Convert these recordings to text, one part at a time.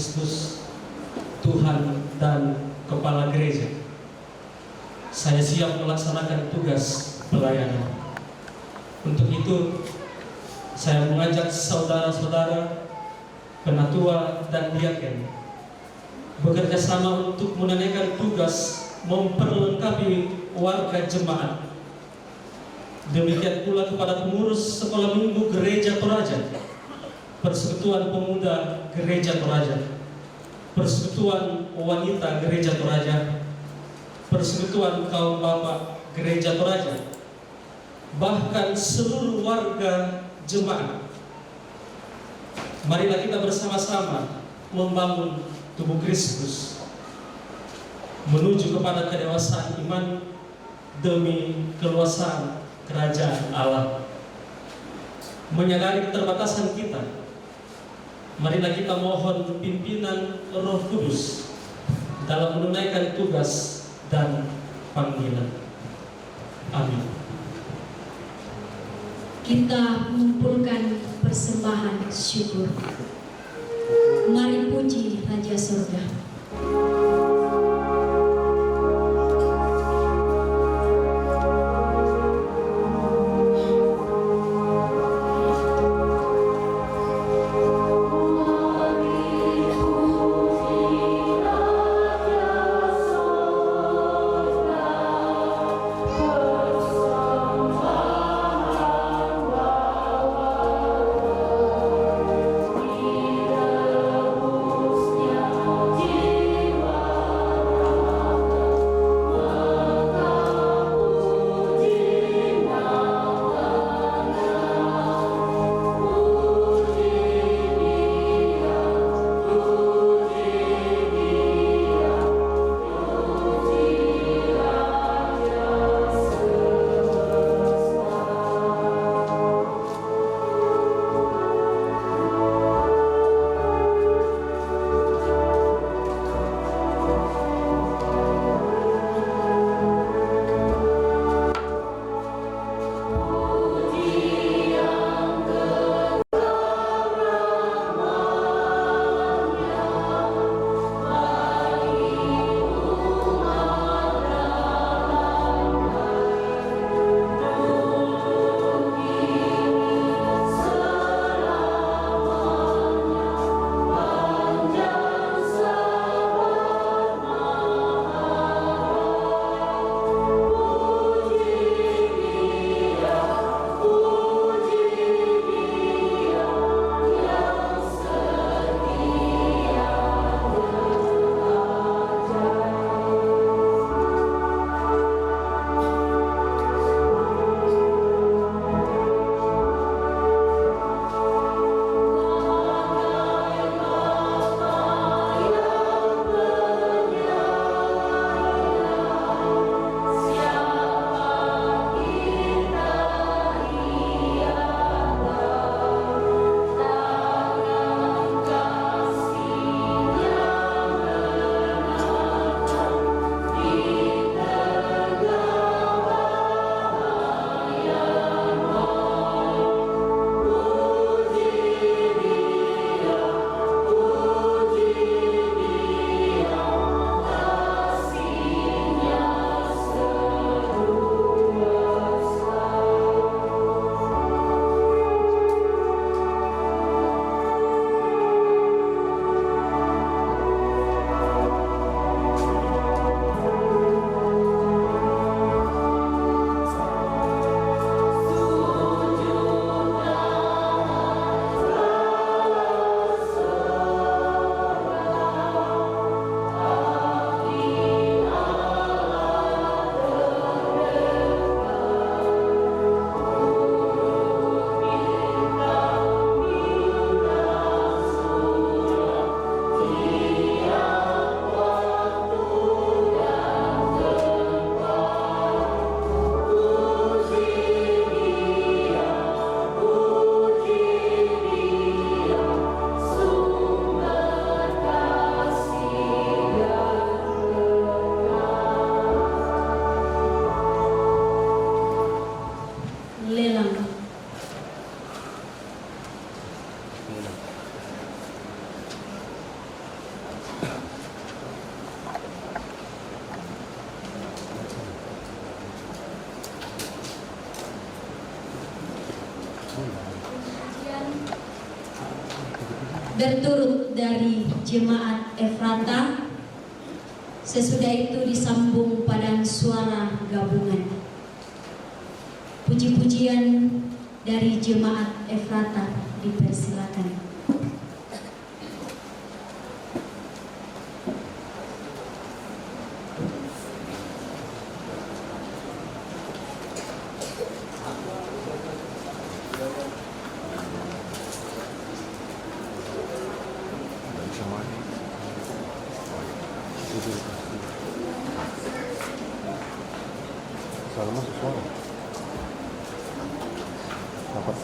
Kristus, Tuhan dan Kepala Gereja. Saya siap melaksanakan tugas pelayanan. Untuk itu, saya mengajak saudara-saudara, penatua dan diaken bekerja sama untuk menunaikan tugas memperlengkapi warga jemaat. Demikian pula kepada pengurus sekolah minggu Gereja Toraja, Persekutuan Pemuda Gereja Toraja, Persekutuan Wanita Gereja Toraja, Persekutuan Kaum Bapak Gereja Toraja, bahkan seluruh warga jemaat. Marilah kita bersama-sama membangun tubuh Kristus menuju kepada kedewasaan iman demi keluasan kerajaan Allah. Menyadari keterbatasan kita, marilah kita mohon pimpinan Roh Kudus dalam menunaikan tugas dan panggilan. Amin. Kita mengumpulkan persembahan syukur. Mari puji Raja Surga. Yeah. berturut dari Jemaat Efrata. Sesudah itu disambung padan suara gabungan. Puji-pujian dari Jemaat Efrata dipersilakan. Salah masuk suara. Dapat.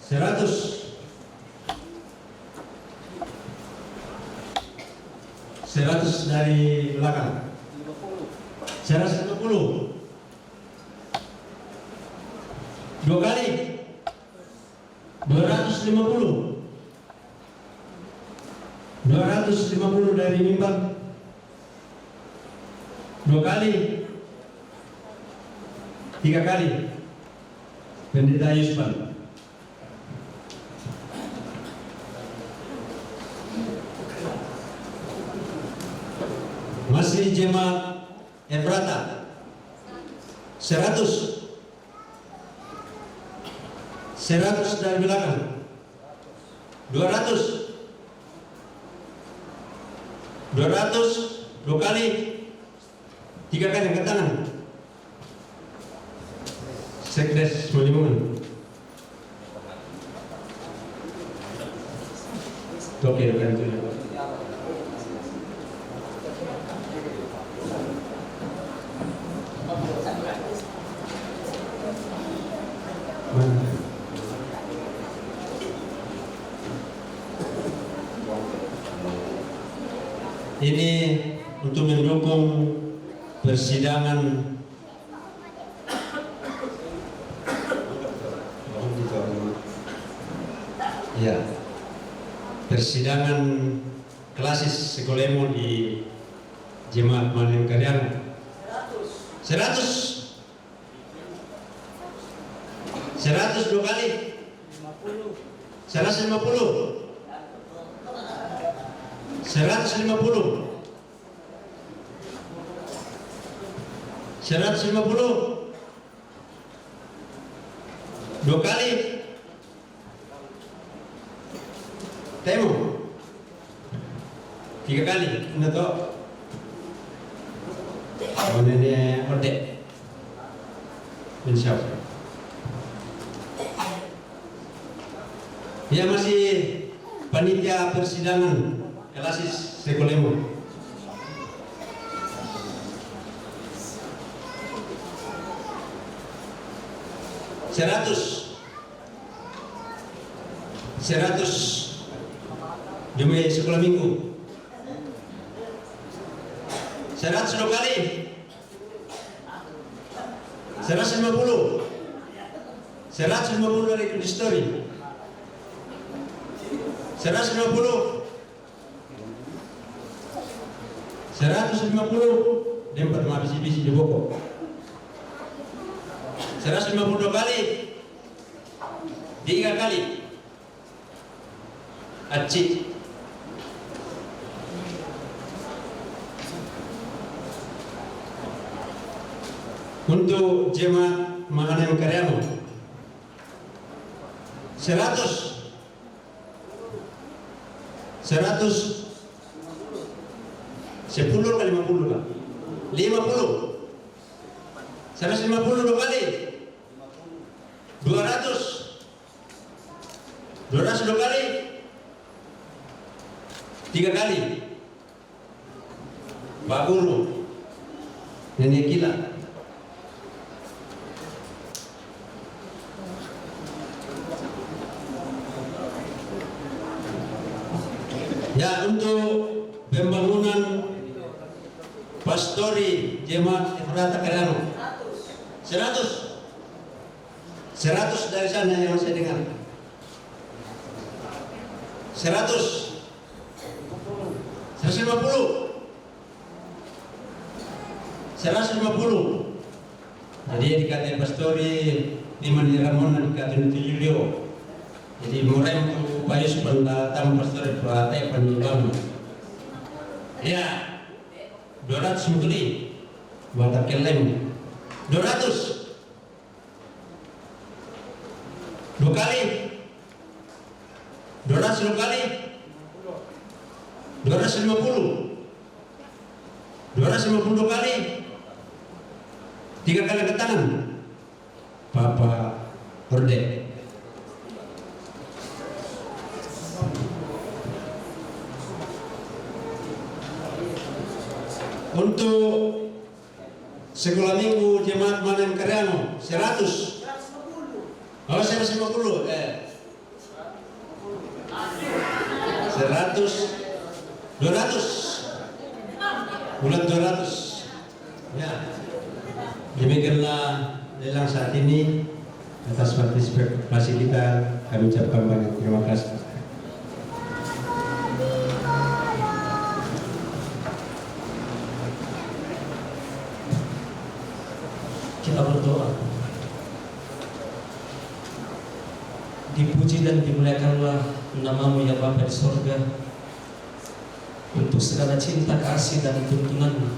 100 dari belakang 150 dua kali 250 dari mimbar dua kali 3 kali Pendeta Yusman. Masih jemaat Efrata 100 dari belakang 200 dua kali 3 kali angkat tangan. Sekdes Malimungan. Oke, bukan itu. Ini untuk mendukung persidangan persidangan klasis sekolemo di Jemaat Manem Karyana 100 dua kali 150 dua kali temu 3 kali untuk ini ordek insyaallah. Dia masih panitia persidangan klasis sekolemo 100 demi sekolah minggu 100 dua kali 150 dari kondistori 150 dia 4 mabisi-bisi di boko 152 kali 3 kali acik untuk jemaat Mahanem Karyano 100 10 kali 50 lah 50 150 dua kali 200 dua kali 3 kali Pak Guru nenek gila ya. Untuk pembangunan pastori Jemaat Efrata Karyano 100 dari sana yang saya dengar 150 jadi dikatakan pastori di Mandiramona dikatakan itu Julio jadi mulai untuk Bayus pendatang pastori Efrata penjualan ya 200 mutuli buat kelem 200 dua kali 200 dua kali 250 kali 3 kali ke tangan Bapak Orde untuk sekolah minggu Jemaat Manem Karyano 100 150 Bulan 200. Ya. Demikianlah lelang saat ini. Atas partisipasi kita, kami ucapkan banyak terima kasih. Kita berdoa. Dipuji dan dimuliakanlah namamu ya Bapa di sorga, untuk segala cinta, kasih dan tuntunanmu,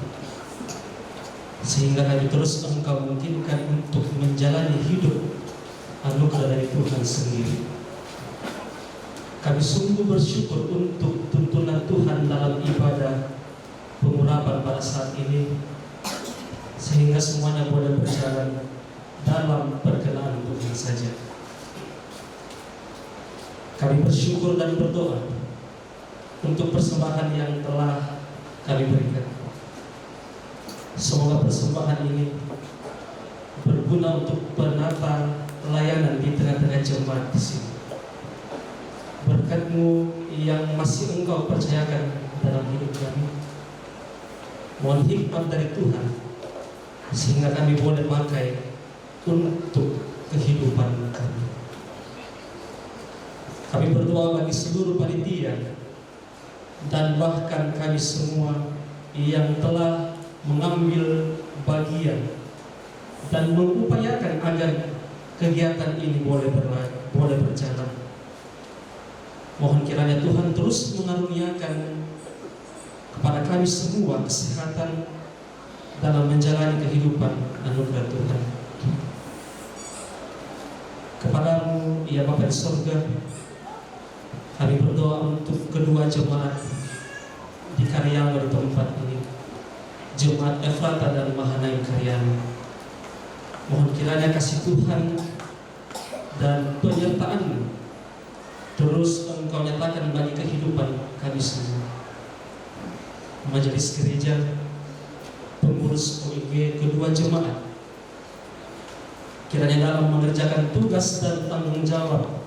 sehingga kami terus Engkau mungkinkan untuk menjalani hidup anugerah dari Tuhan sendiri. Kami sungguh bersyukur untuk tuntunan Tuhan dalam ibadah pengurapan pada saat ini, sehingga semuanya boleh berjalan dalam perkenan Tuhan saja. Kami bersyukur dan berdoa untuk persembahan yang telah kami berikan. Semoga persembahan ini berguna untuk penata layanan di tengah-tengah jemaat di sini. Berkat-Mu yang masih Engkau percayakan dalam hidup kami, mohon hikmat dari Tuhan sehingga kami boleh pakai untuk kehidupan kami. Kami berdoa bagi seluruh panitia dan bahkan kami semua yang telah mengambil bagian dan mengupayakan agar kegiatan ini boleh berjalan. Mohon kiranya Tuhan terus mengaruniakan kepada kami semua kesehatan dalam menjalani kehidupan anugerah Tuhan. Kepadamu ya Bapa di sorga, kami berdoa untuk kedua jemaat di Karyama di tempat ini, Jemaat Efrata dan Mahanaim Karyama. Mohon kiranya kasih Tuhan dan penyertaan terus Engkau nyatakan bagi kehidupan kami semua. Majelis gereja, pengurus OIG kedua jemaat, kiranya dalam mengerjakan tugas dan tanggung jawab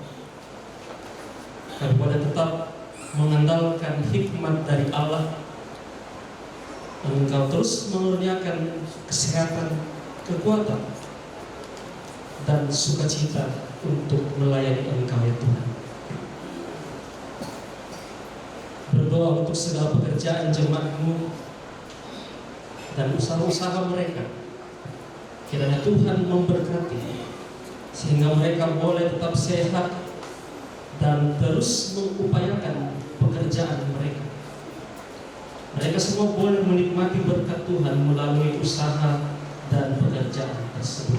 kami boleh tetap mengandalkan hikmat dari Allah. Engkau terus mengaruniakan kesehatan, kekuatan dan sukacita untuk melayani Engkau ya Tuhan. Berdoa untuk segala pekerjaan jemaat-Mu dan usaha-usaha mereka. Kiranya Tuhan memberkati sehingga mereka boleh tetap sehat dan terus mengupayakan pekerjaan mereka. Mereka semua boleh menikmati berkat Tuhan melalui usaha dan pekerjaan tersebut.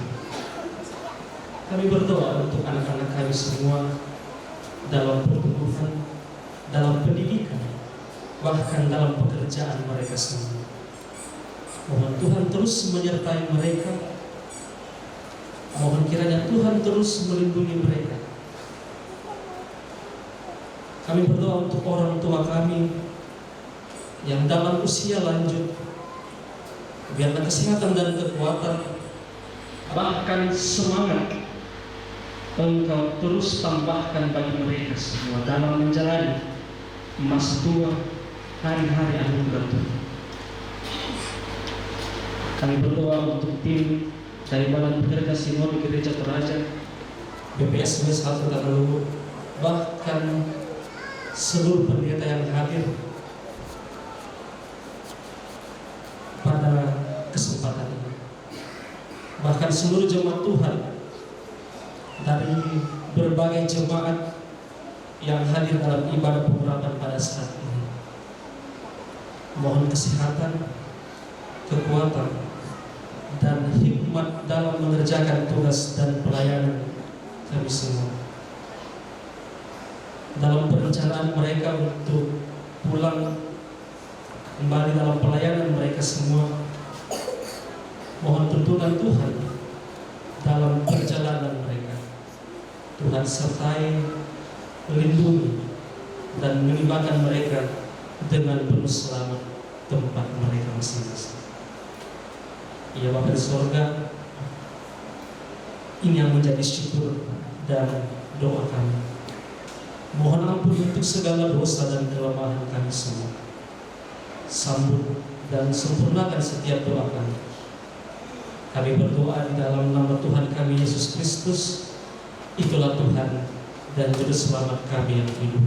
Kami berdoa untuk anak-anak kami semua dalam pertumbuhan, dalam pendidikan, bahkan dalam pekerjaan mereka semua. Mohon Tuhan terus menyertai mereka. Mohon kiranya Tuhan terus melindungi mereka. Kami berdoa untuk orang tua kami yang dalam usia lanjut, biarlah kesehatan dan kekuatan, bahkan semangat Engkau terus tambahkan bagi mereka semua dalam menjalani masa tua, hari-hari anugerah Tuhan. Kami berdoa untuk tim dari Badan Pekerja Sinode Gereja Toraja, BPSW 1 Tagalog, bahkan seluruh pendeta yang hadir pada kesempatan ini, bahkan seluruh jemaat Tuhan dari berbagai jemaat yang hadir dalam ibadah pengurapan pada saat ini. Mohon kesehatan, kekuatan, dan hikmat dalam mengerjakan tugas dan pelayanan kami semua. Dalam perencanaan mereka untuk pulang kembali dalam pelayanan mereka semua, mohon tuntunan Tuhan dalam perjalanan mereka. Tuhan sertai, melindungi, dan mengibarkan mereka dengan penuh selamat tempat mereka masing-masing. Ya Bapa di sorga, ini yang menjadi syukur dan doa kami. Mohon ampun untuk segala dosa dan kelemahan kami semua. Sambut dan sempurnakan setiap doa kami. Kami berdoa di dalam nama Tuhan kami Yesus Kristus. Itulah Tuhan dan Juru Selamat kami yang hidup.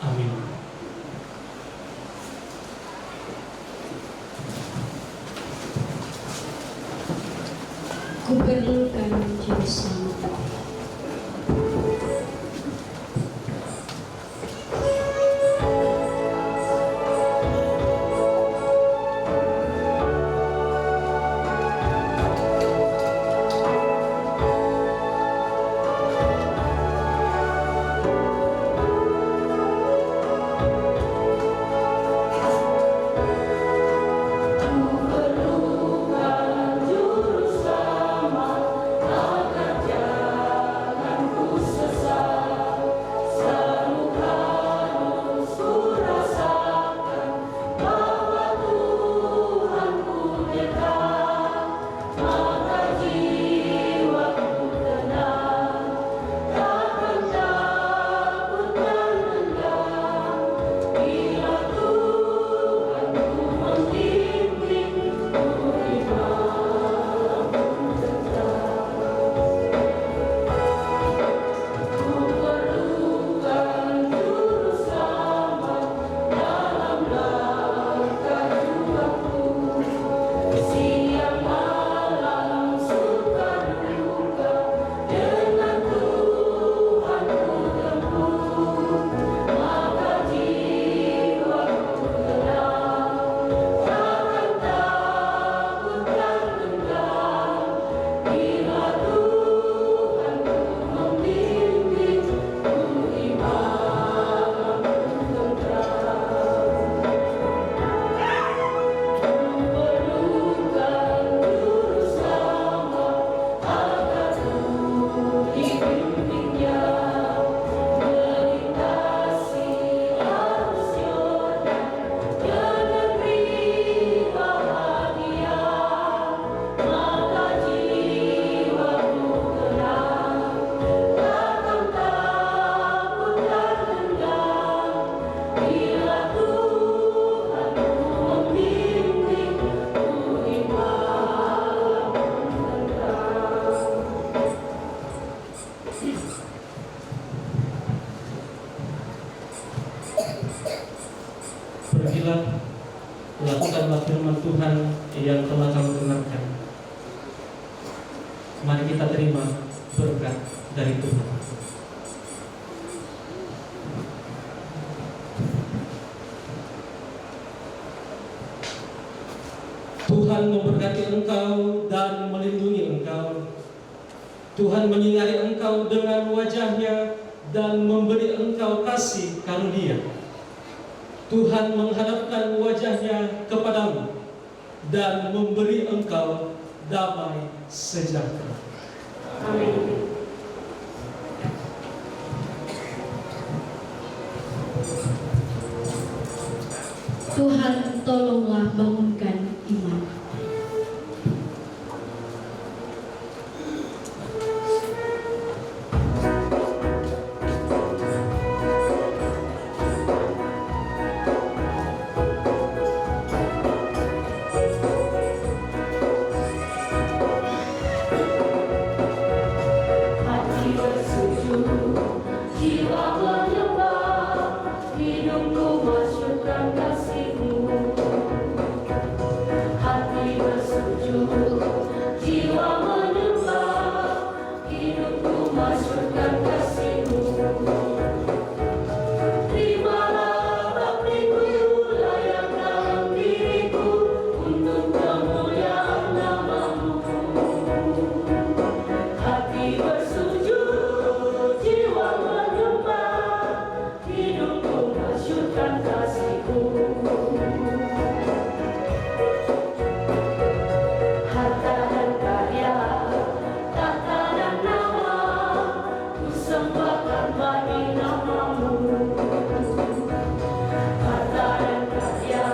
Amin. Kuperlukan Juru Selamat. Pergilah, lakukanlah firman Tuhan yang telah kamu dengarkan. Mari kita terima berkat dari Tuhan. Tuhan memberkati engkau dan melindungi engkau. Tuhan menyinari engkau dengan wajah-Nya dan memberi engkau kasih karunia. Tuhan menghadapkan wajah-Nya kepadamu dan memberi engkau damai sejahtera. Amin. Tuhan, tolonglah bangunkan iman. Hati bersujud, jiwa menyembah, hidupku masyurkan kasih-Mu. Hati bersujud, jiwa menyembah, hidupku masyurkan kasih-Mu. Terimalah baktiku, layak dalam diriku, untuk kemuliaan nama-Mu. Hati bersujud, jiwa menyembah, hidupku masyurkan kasih-Mu. Harta dan karya, tata dan nama, ku sembahkan bagi nama-Mu. Harta dan karya,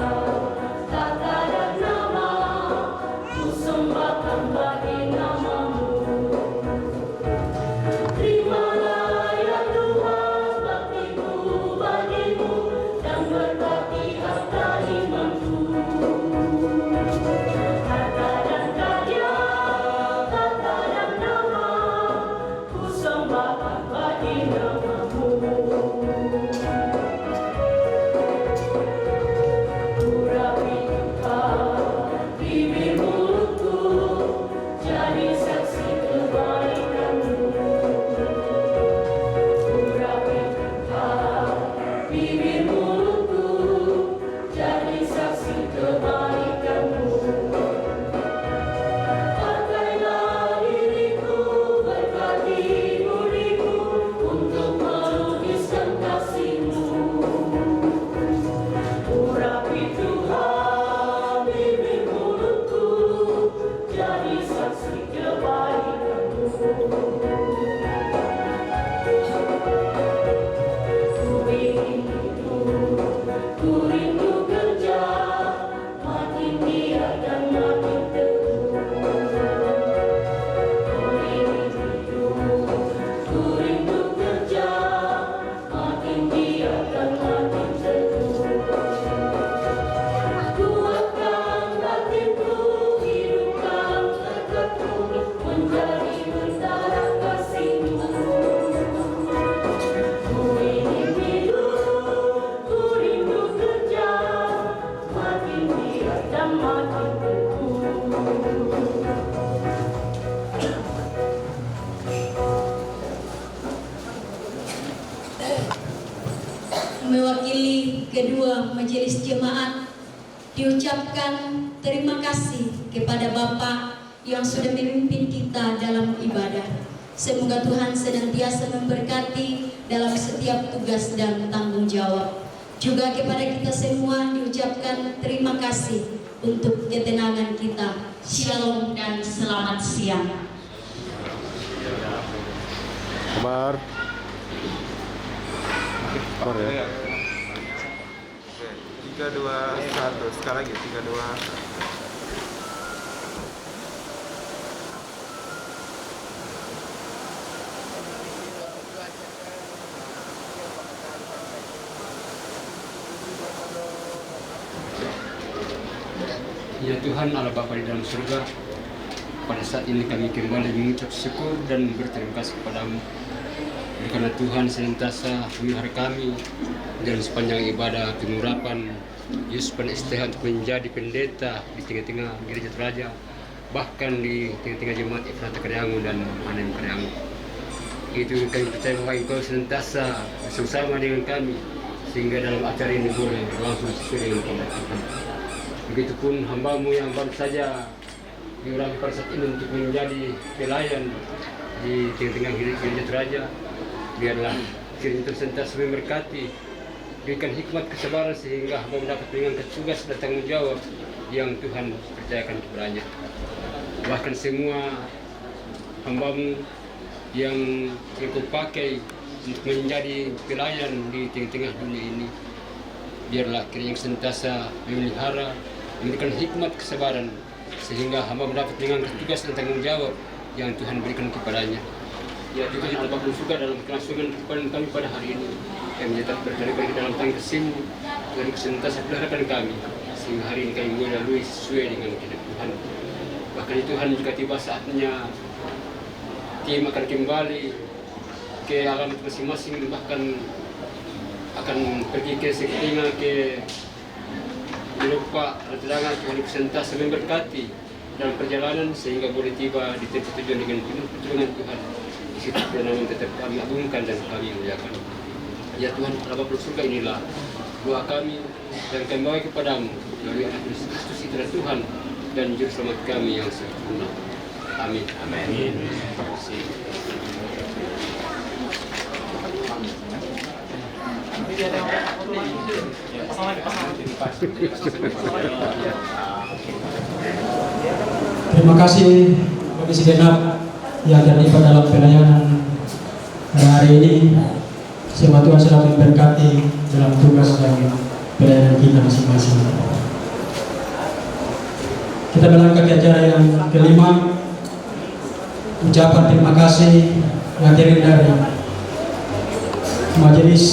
tata dan nama, ku sembahkan bagi nama-Mu. mewakili kedua majelis jemaat diucapkan terima kasih kepada Bapak yang sudah memimpin kita dalam ibadah. Semoga Tuhan senantiasa memberkati dalam setiap tugas dan tanggung jawab. Juga kepada kita semua diucapkan terima kasih untuk ketenangan kita. Shalom dan selamat siang. Kabar. Kabar ya. 3, 2, 1. Sekali lagi 3, 2. Ya Tuhan Allah Bapa di dalam surga, pada saat ini kami kembali mengucap syukur dan berterima kasih kepadamu karena Tuhan senantiasa memelihara kami dalam sepanjang ibadah pengurapan Yesus Penestah untuk menjadi pendeta di tengah-tengah gereja Toraja, bahkan di tengah-tengah jemaat Efrata Karyango dan Hanem Karyango. Itu kami percaya bahwa Engkau senantiasa bersama dengan kami sehingga dalam acara ini boleh berlangsung sesuai dengan kehendak. Begitupun hamba-Mu yang baru saja diurapi pada saat ini untuk menjadi pelayan di tengah-tengah gereja Toraja, biarlah kiranya Tuhan senantiasa memberkati, berikan hikmat kesabaran sehingga hamba mendapat mengangkat tugas dan tanggung jawab yang Tuhan percayakan kepadanya. Bahkan semua hamba-Mu yang Engkau pakai untuk menjadi pelayan di tengah-tengah dunia ini, biarlah kiranya senantiasa memelihara, memberikan hikmat kesabaran sehingga hamba mendapat mengangkat tugas dan tanggung jawab yang Tuhan berikan kepadanya. Ya juga Allah Bapa bersuka dalam kelangsungan kehidupan kami pada hari ini. Kami tetap berada dalam tangan kasih-Mu dan senantiasa peliharakan kami sehingga hari ini kami boleh lalui sesuai dengan kehendak Tuhan. Bahkan Tuhan jika tiba saatnya tim akan kembali ke alamat masing-masing, bahkan akan pergi ke sekelilingnya ke Eropa atau Telangan, Tuhan senantiasa memberkati dalam perjalanan sehingga boleh tiba di tempat tujuan dengan penuh pertolongan Tuhan. Di situ nama tetap kami agungkan dan kami muliakan. Ya Tuhan Allah Bapa surga, inilah doa kami dan kami bawa kepadamu melalui anak Kristus itulah Tuhan dan juru selamat kami yang sempurna. Amin. Amin. Terima kasih. Terima kasih bagi segenap yang terlibat dalam pelayanan hari ini. Semoga Tuhan selalu memberkati dalam tugas dan pelayanan kita masing-masing. Kita melangkah ke acara yang kelima, ucapan terima kasih yang terdiri dari majelis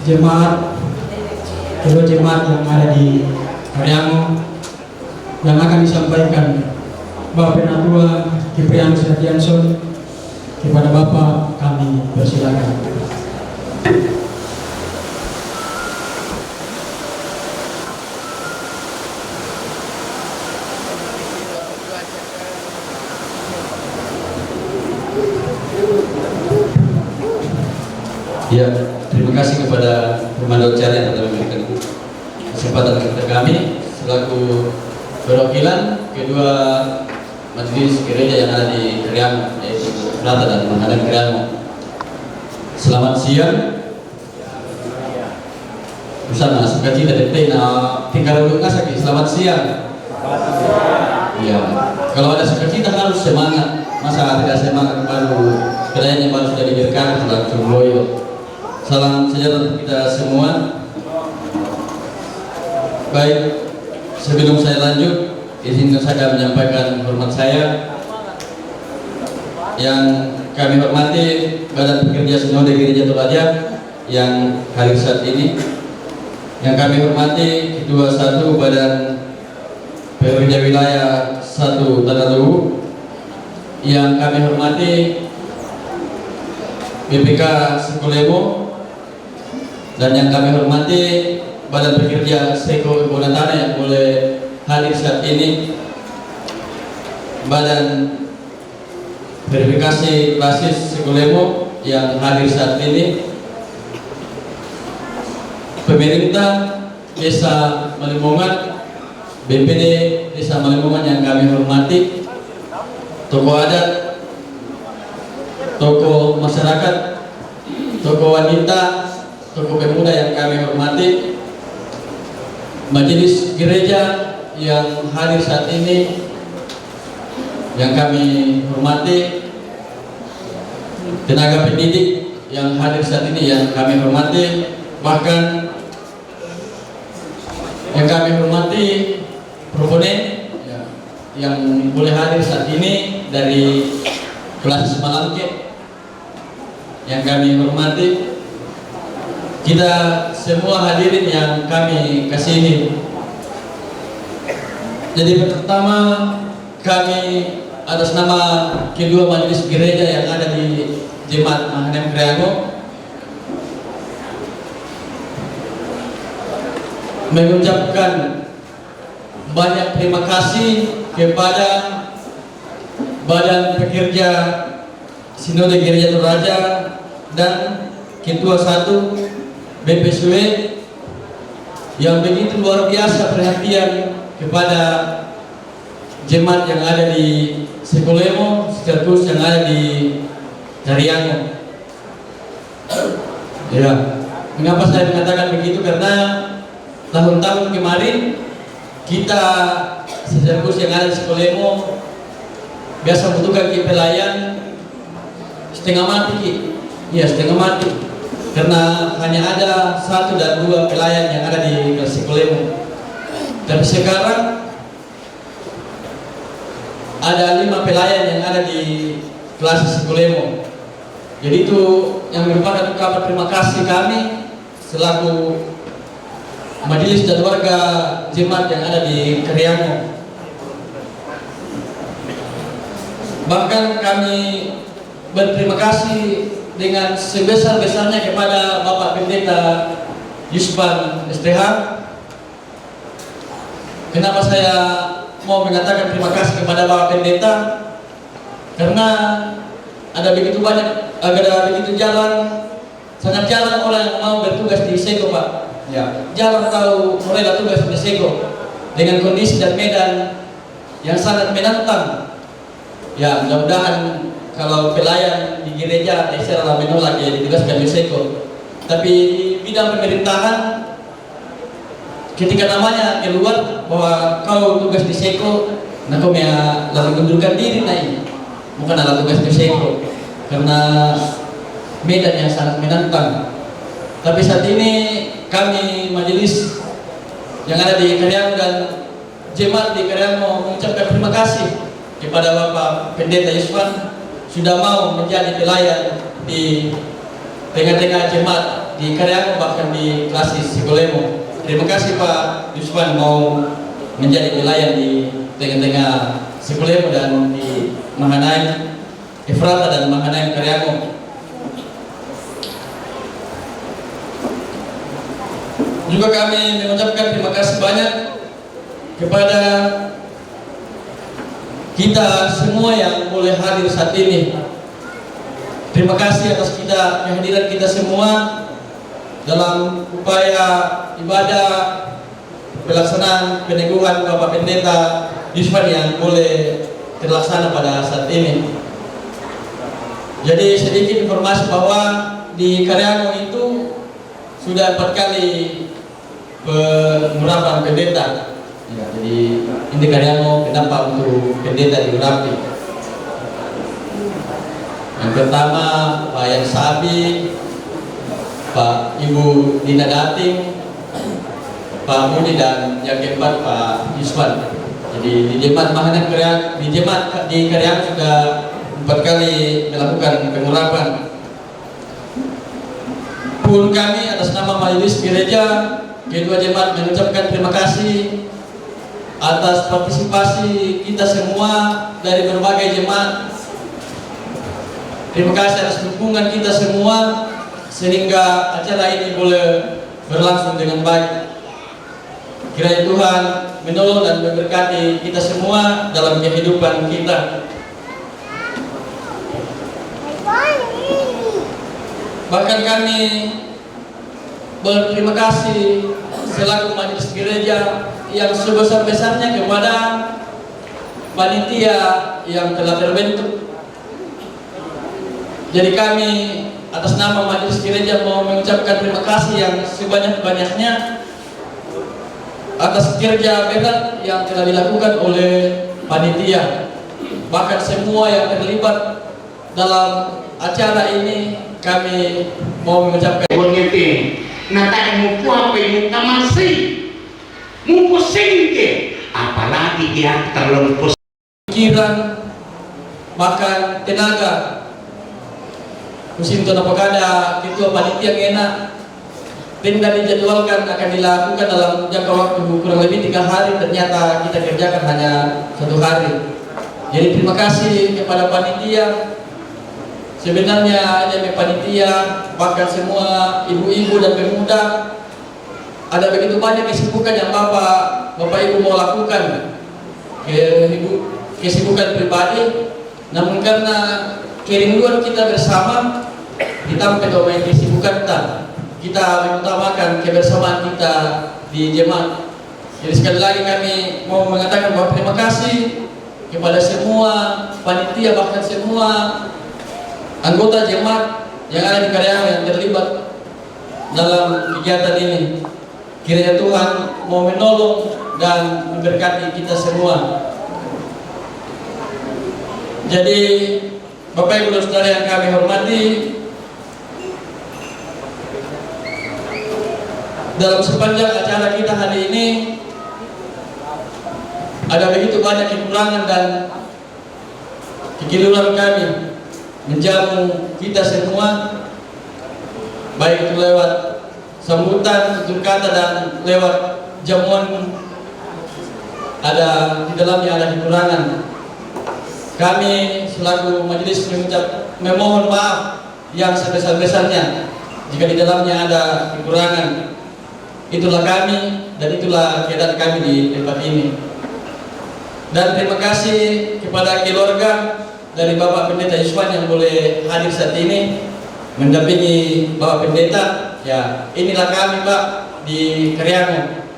jemaat, kedua jemaat yang ada di Karyango, yang akan disampaikan Bapak Penatua Kiprianus Yatianson. Kepada Bapak kami persilakan. Ya, terima kasih kepada Pemandu acara yang telah memberikan kesempatan kepada kami selaku perwakilan kedua majelis gereja yang ada di Karyango, yaitu Efrata dan Hanem Karyango. Selamat siang. Bersama sukacita DT tinggal dulu ngasaki. Selamat siang. Ya, kalau ada sukacita harus semangat. Masa tidak semangat baru pelayan yang baru sudah diberikan langsung loyo. Salam sejahtera untuk kita semua. Baik, sebelum saya lanjut, izinkan saya menyampaikan hormat saya yang kami hormati Badan Pekerja Sinode Gereja Toraja yang hadir saat ini, yang kami hormati Ketua 1 Badan Pekerja Wilayah 1 Tanah Luwu, yang kami hormati BPK Sekolemo, dan yang kami hormati Badan Pekerja Seko Bonatana yang boleh hadir saat ini, Badan Verifikasi Basis Sekolemo yang hadir saat ini, pemerintah Desa Malimongan, BPD Desa Malimongan yang kami hormati, tokoh adat, tokoh masyarakat, tokoh wanita, tokoh pemuda yang kami hormati, majelis gereja yang hadir saat ini yang kami hormati, tenaga pendidik yang hadir saat ini yang kami hormati, bahkan yang kami hormati proponen ya, yang boleh hadir saat ini dari kelas Malangke yang kami hormati, kita semua hadirin yang kami kasihi. Jadi pertama kami atas nama kedua majelis gereja yang ada di Jemaat Mahanem Kriango mengucapkan banyak terima kasih kepada Badan Pekerja Sinode Gereja Toraja dan Ketua 1 BPSW yang begitu luar biasa perhatian kepada jemaat yang ada di Sekolemo, sekaligus yang ada di Cariango. Ya, mengapa saya mengatakan begitu? Karena tahun-tahun kemarin kita sekaligus yang ada di Sekolemo biasa membutuhkan pelayan setengah mati, ya setengah mati, karena hanya ada 1 dan 2 pelayan yang ada di Sekolemo. Tapi sekarang ada 5 pelayan yang ada di kelas Sekolemo. Jadi itu yang merupakan kabar terima kasih kami selaku majelis dan warga jemaat yang ada di Kriango. Bahkan kami berterima kasih dengan sebesar-besarnya kepada Bapak Pendeta Yusban STH. Kenapa saya mau mengatakan terima kasih kepada Bapak Pendeta? Karena ada begitu jalan, sangat jarang orang yang mau bertugas di Seko, Pak. Ya, jarang tahu mereka tugas di Seko dengan kondisi dan medan yang sangat menantang. Ya, mudah-mudahan kalau pelayan di gereja Israel menolak ya ditugaskan di Seko. Tapi di bidang pemerintahan, ketika namanya keluar bahwa kau tugas di Seko, nah kau lalu mundurkan diri naik, bukan alat tugas di Seko, karena medan yang sangat menantang. Tapi saat ini kami majelis yang ada di Kriango dan jemaat di Kriango mengucapkan terima kasih kepada Bapak Pendeta Yusban sudah mau menjadi pelayan di tengah-tengah jemaat di Kriango, bahkan di klasis Sekolemo. Terima kasih Pak Yusban mau menjadi pelayan di tengah-tengah Sekolemo dan di Mahanaim Efrata dan Mahanaim Kriango. Juga kami mengucapkan terima kasih banyak kepada kita semua yang boleh hadir saat ini. Terima kasih atas kehadiran kita semua dalam upaya ibadah pelaksanaan peneguhan Bapak Pendeta Yusban yang boleh terlaksana pada saat ini. Jadi sedikit informasi bahwa di Kriango itu sudah 4 kali pengurapan pendeta. Ya, jadi ini Kriango kenapa untuk pendeta diurapi? Yang pertama Pak Yan Sabi, Pak Ibu Dina Dating, Pak Budi, dan yang keempat Pak Yusban. Jadi di jemaat Mahanem Kriango, di Kriango sudah 4 kali melakukan pengurapan. Pun kami atas nama majelis gereja kedua jemaat mengucapkan terima kasih atas partisipasi kita semua dari berbagai jemaat. Terima kasih atas dukungan kita semua sehingga acara ini boleh berlangsung dengan baik. Kiranya Tuhan menolong dan memberkati kita semua dalam kehidupan kita. Bahkan kami berterima kasih selaku majelis gereja yang sebesar-besarnya kepada panitia yang telah terbentuk. Jadi kami atas nama majelis gereja mau mengucapkan terima kasih yang sebanyak-banyaknya atas kerja berat yang telah dilakukan oleh panitia. Bahkan semua yang terlibat dalam acara ini kami mau mengucapkan Natanya mupu apa yang masih mupu singke, apalagi dia terlalu pikiran bahkan tenaga. Musim tahun apakah ada ketua panitia yang enak tidak dijadwalkan akan dilakukan dalam jangka waktu kurang lebih 3 hari, ternyata kita kerjakan hanya 1 hari. Jadi terima kasih kepada panitia. Sebenarnya hanya panitia, bahkan semua ibu-ibu dan pemuda, ada begitu banyak kesibukan yang bapak ibu mau lakukan, kesibukan pribadi. Namun karena kerinduan kita bersama, ditambah dengan kesibukan kita mengutamakan kebersamaan kita di jemaat. Jadi sekali lagi kami mau mengatakan bahwa terima kasih kepada semua panitia, bahkan semua anggota jemaat yang ada di Karyango yang terlibat dalam kegiatan ini. Kiranya Tuhan mau menolong dan memberkati kita semua. Jadi Bapak Ibu Saudara yang kami hormati, dalam sepanjang acara kita hari ini ada begitu banyak kekurangan dan kekeliruan kami menjamu kita semua, baik itu lewat sambutan, tutur kata, dan lewat jamuan. Ada di dalamnya ada kekurangan. Kami selaku majelis memohon maaf yang sebesar-besarnya jika di dalamnya ada kekurangan. Itulah kami dan itulah keadaan kami di tempat ini. Dan terima kasih kepada keluarga dari Bapak Pendeta Yuswan yang boleh hadir saat ini mendampingi Bapak Pendeta. Ya, inilah kami Pak di Karyango.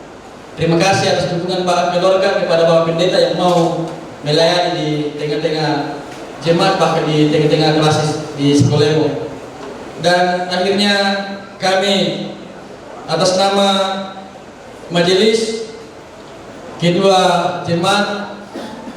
Terima kasih atas dukungan Bapak keluarga kepada Bapak Pendeta yang mau melayani di tengah-tengah jemaat, bahkan di tengah-tengah kelas di sekolah. Dan akhirnya kami atas nama majelis, kedua jemaat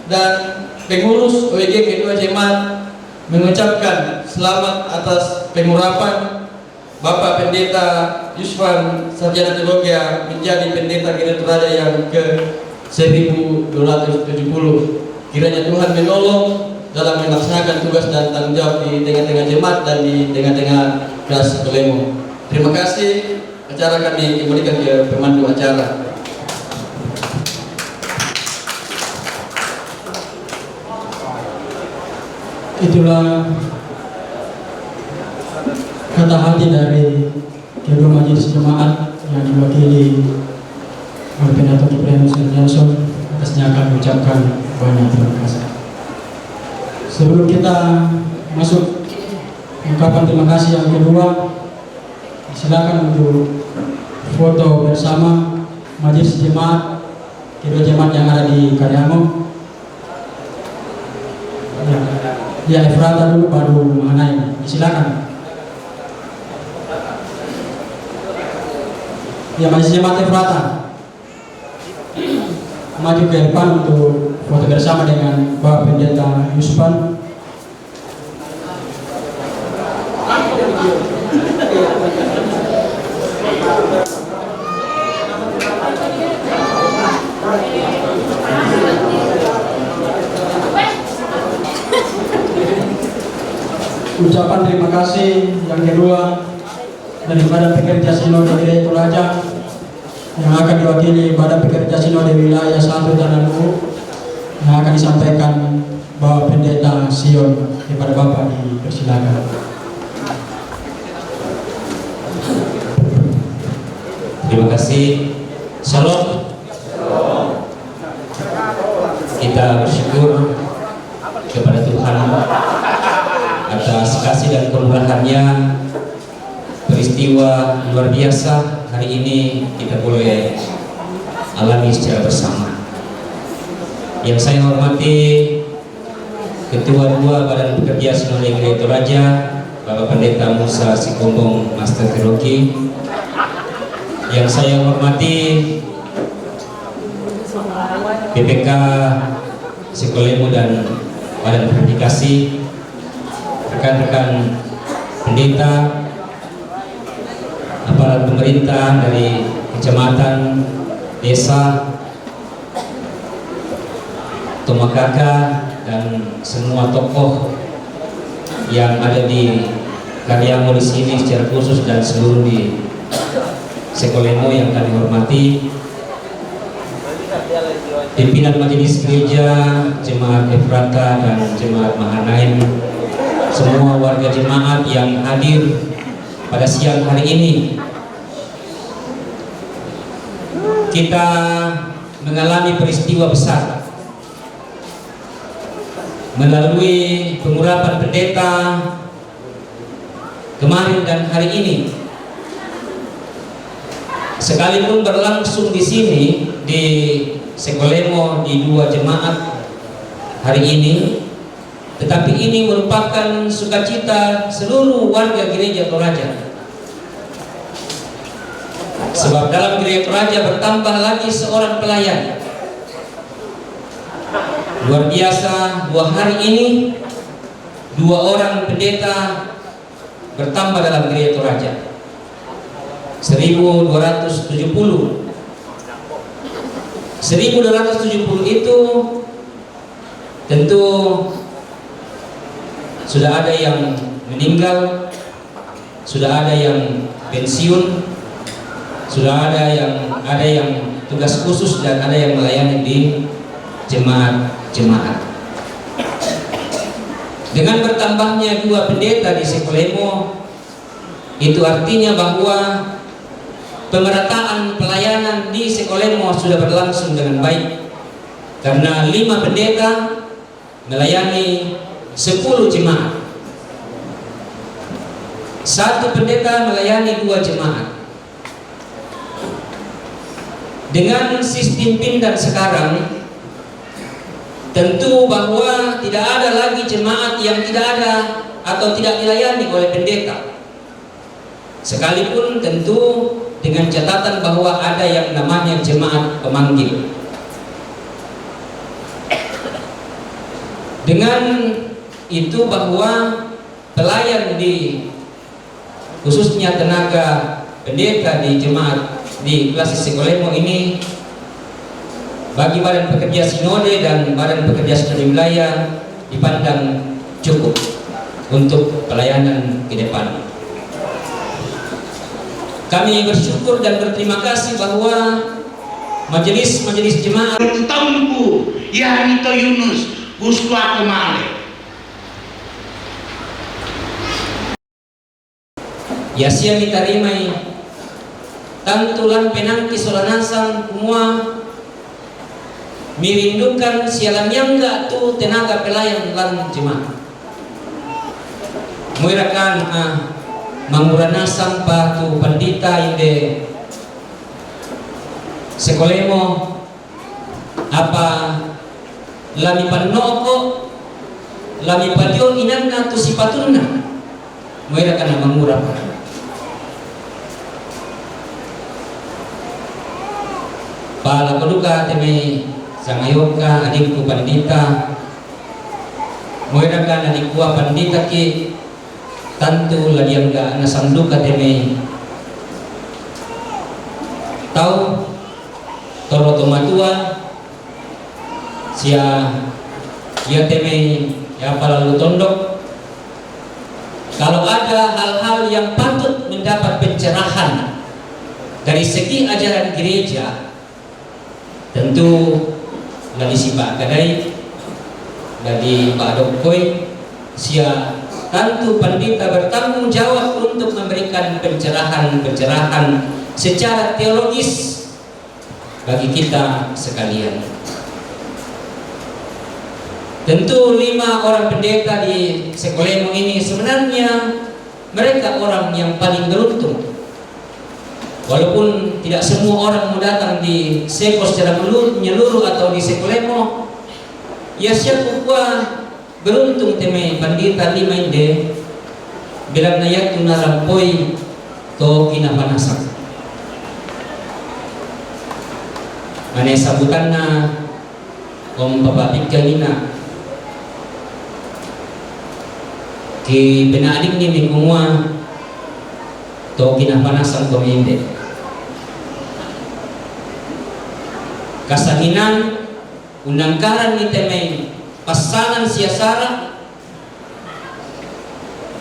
dan pengurus OEG kedua jemaat mengucapkan selamat atas pengurapan Bapak Pendeta Yuswan Sarjana Teologia menjadi Pendeta Gereja Raja yang ke-1270. Kiranya Tuhan menolong dalam melaksanakan tugas dan tanggung jawab di tengah-tengah jemaat dan di tengah-tengah kelas Kolemo. Terima kasih. Acara kami kembalikan ke pemandu acara. Itulah kata hati dari kedua majelis jemaat yang diwakili oleh Pendeta Kiprianus Nelson. Atasnya akan mengucapkan banyak terima kasih. Sebelum kita masuk ungkapan terima kasih yang kedua, silakan untuk foto bersama majelis jemaat kedua jemaat yang ada di Karyango. Ya, Efrata dulu baru mengenai. Silakan. Ya, majelis jemaat Efrata maju ke depan untuk foto bersama dengan Bapak Pendeta Yuspan. Ucapan terima kasih yang kedua dari Badan Pekerja Sinode Gereja Toraja yang akan diwakili Badan Pekerja Sinode Wilayah 1 Tanah Luhur yang akan disampaikan Bapak Pendeta Sion. Kepada Bapak dipersilakan. Terima kasih. Shalom. Kita bersyukur kepada Tuhan atas kasih dan kemurahan-Nya, peristiwa luar biasa hari ini kita boleh alami secara bersama. Yang saya hormati Ketua 2 Badan Pekerja Sinode Gereja Toraja, Bapak Pendeta Musa Sikombong Master Teologi. Yang saya hormati PPK Sikolemo dan Badan Komunikasi, rekan-rekan pendeta, aparat pemerintah dari kecamatan, desa, Tomakaka, dan semua tokoh yang ada di Karyango di sini secara khusus dan seluruh di Sikolemo yang kami hormati, pimpinan majelis gereja, jemaat Efrata dan jemaat Mahanaim, semua warga jemaat yang hadir pada siang hari ini. Kita mengalami peristiwa besar melalui pengurapan pendeta kemarin dan hari ini. Sekalipun berlangsung di sini di Sikolemo di 2 jemaat hari ini, tetapi ini merupakan sukacita seluruh warga gereja Toraja. Sebab dalam gereja Toraja bertambah lagi seorang pelayan. Luar biasa, 2 hari ini 2 orang pendeta bertambah dalam gereja Toraja. 1270 itu tentu sudah ada yang meninggal, sudah ada yang pensiun, sudah ada yang tugas khusus, dan ada yang melayani di jemaat-jemaat. Dengan bertambahnya 2 pendeta di Sikolemo, itu artinya bahwa pemerataan pelayanan di Sikolemo sudah berlangsung dengan baik, karena 5 pendeta melayani 10 jemaat, 1 pendeta melayani 2 jemaat. Dengan sistem pindad sekarang, tentu bahwa tidak ada lagi jemaat yang tidak ada atau tidak dilayani oleh pendeta. Sekalipun tentu dengan catatan bahwa ada yang namanya jemaat pemanggil. Dengan itu bahwa pelayan di khususnya tenaga pendeta di jemaat di Klasis Sikolemo ini bagi Badan Pekerja Sinode dan Badan Pekerja Sinode Wilayah dipandang cukup untuk pelayanan ke depan. Kami bersyukur dan berterima kasih bahwa majelis jemaat Tampu ya Nito Yunus Gustu aku male ya sia ditarimai tantulan penangki solanasang semua mirindukan sialan yang enggak tuh tenaga pelayan lan jemaat muirakan mangurana sampah tu pandita inde Sikolemo apa lami panoko lami padio inanna tu sipatunna muirakan mangurapa pala paduka teme sangayoka adikku pandita muirakan adikku pandita ki tantu lagi enggak nasanduka teme tahu toro tomatua sia ya teme ya palalu tondok. Kalau ada hal-hal yang patut mendapat pencerahan dari segi ajaran gereja, tentu dari si Pak Kadai, dari Pak Dokoi, sia tentu pendeta bertanggung jawab untuk memberikan pencerahan secara teologis bagi kita sekalian. Tentu 5 orang pendeta di Sikolemo ini sebenarnya mereka orang yang paling beruntung. Walaupun tidak semua orang mau datang di Seko secara menyeluruh atau di Sekolemo, ya siapa kuah beruntung temai pandita lima inde bilang nayak tu narampoi to kinapanasak. Mane sabutanna om babapik kagina ki benaling ni mikungwa to kinapanasan ko inde. Kasanginan unangkaran ni temay pasangan siasara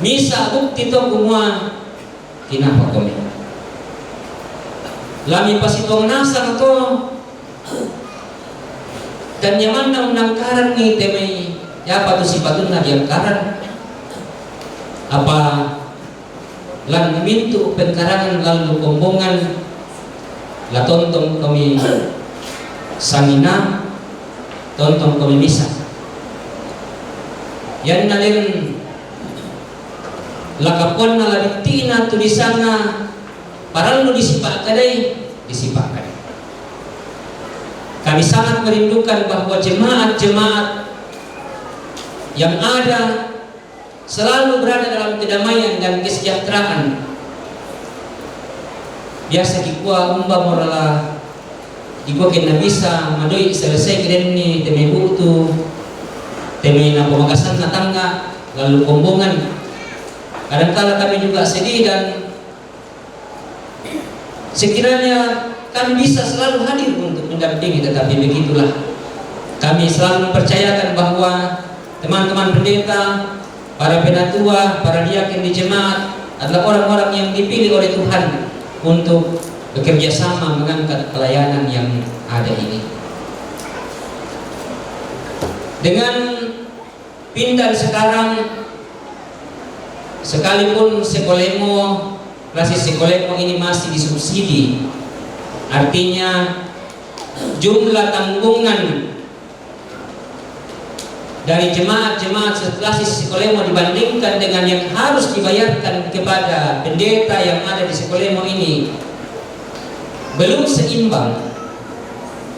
misa bukti to kumwa kinapa kami lami pasitong nasa to dan nyaman na unangkaran ni temay yapa to si patun na diangkaran apa lang mintu pengkarangan lalu kombongan latontong kami sangina tontong kami misa yan na rin lakapon na labiti na tulisan na parang lo disipak kaday disipak kaday. Kami sangat merindukan bahwa jemaat-jemaat yang ada selalu berada dalam kedamaian dan kesejahteraan. Biasa kikuah umba morala iko kena bisa madoi selesai keren ni temai butu temai na pemagasan na tangga lalu kombongan. Kadang-kala kami juga sedih dan sekiranya kami bisa selalu hadir untuk mendampingi, tetapi begitulah kami selalu mempercayakan bahwa teman-teman pendeta, para penatua, para diaken di jemaat adalah orang-orang yang dipilih oleh Tuhan untuk bekerja sama mengangkat pelayanan yang ada ini. Dengan pindah sekarang, sekalipun Sekolemo, klasis Sekolemo ini masih disubsidi, artinya jumlah tanggungan dari jemaat-jemaat seklasis Sekolemo dibandingkan dengan yang harus dibayarkan kepada pendeta yang ada di Sekolemo ini belum seimbang,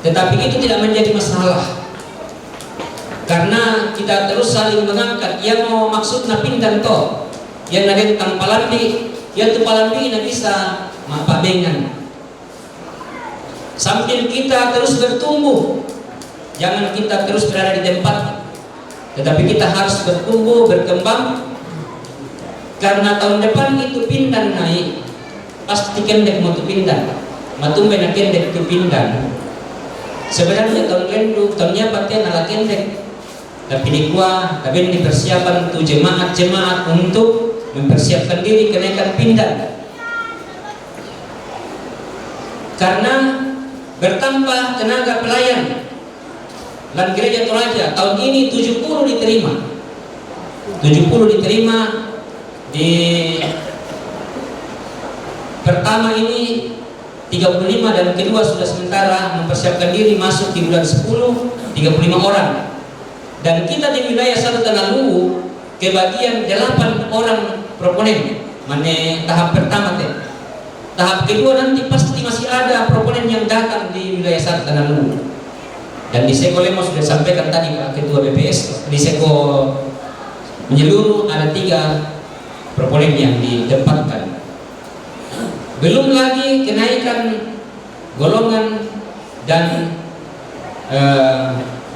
tetapi itu tidak menjadi masalah karena kita terus saling mengangkat. Yang mau maksudnya pindah to yang ada tentang palambi, yang tu palambi na bisa mapabengan sambil kita terus bertumbuh. Jangan kita terus berada di tempat, tetapi kita harus bertumbuh, berkembang, karena tahun depan itu pindah naik pasti kendek mau tu pindah matumbe na kendek tu pindah. Sebenarnya tahun lalu tahunnya paten ala kendek, tapi dikuah tapi ini persiapan untuk jemaat-jemaat untuk mempersiapkan diri kenaikan pindah, karena bertambah tenaga pelayan. Dan gereja Toraja tahun ini 70 diterima di pertama ini 35 dan kedua sudah sementara mempersiapkan diri masuk di bulan 10 35 orang, dan kita di wilayah satu Tanah Luwu kebagian 8 orang proponen. Mane tahap pertama teh. Tahap kedua nanti pasti masih ada proponen yang datang di wilayah satu Tanah Luwu. Dan di Sekolemo sudah sampaikan tadi Pak Ketua BPS, di Seko menyeluruh ada 3 proponen yang ditempatkan. Belum lagi kenaikan golongan dan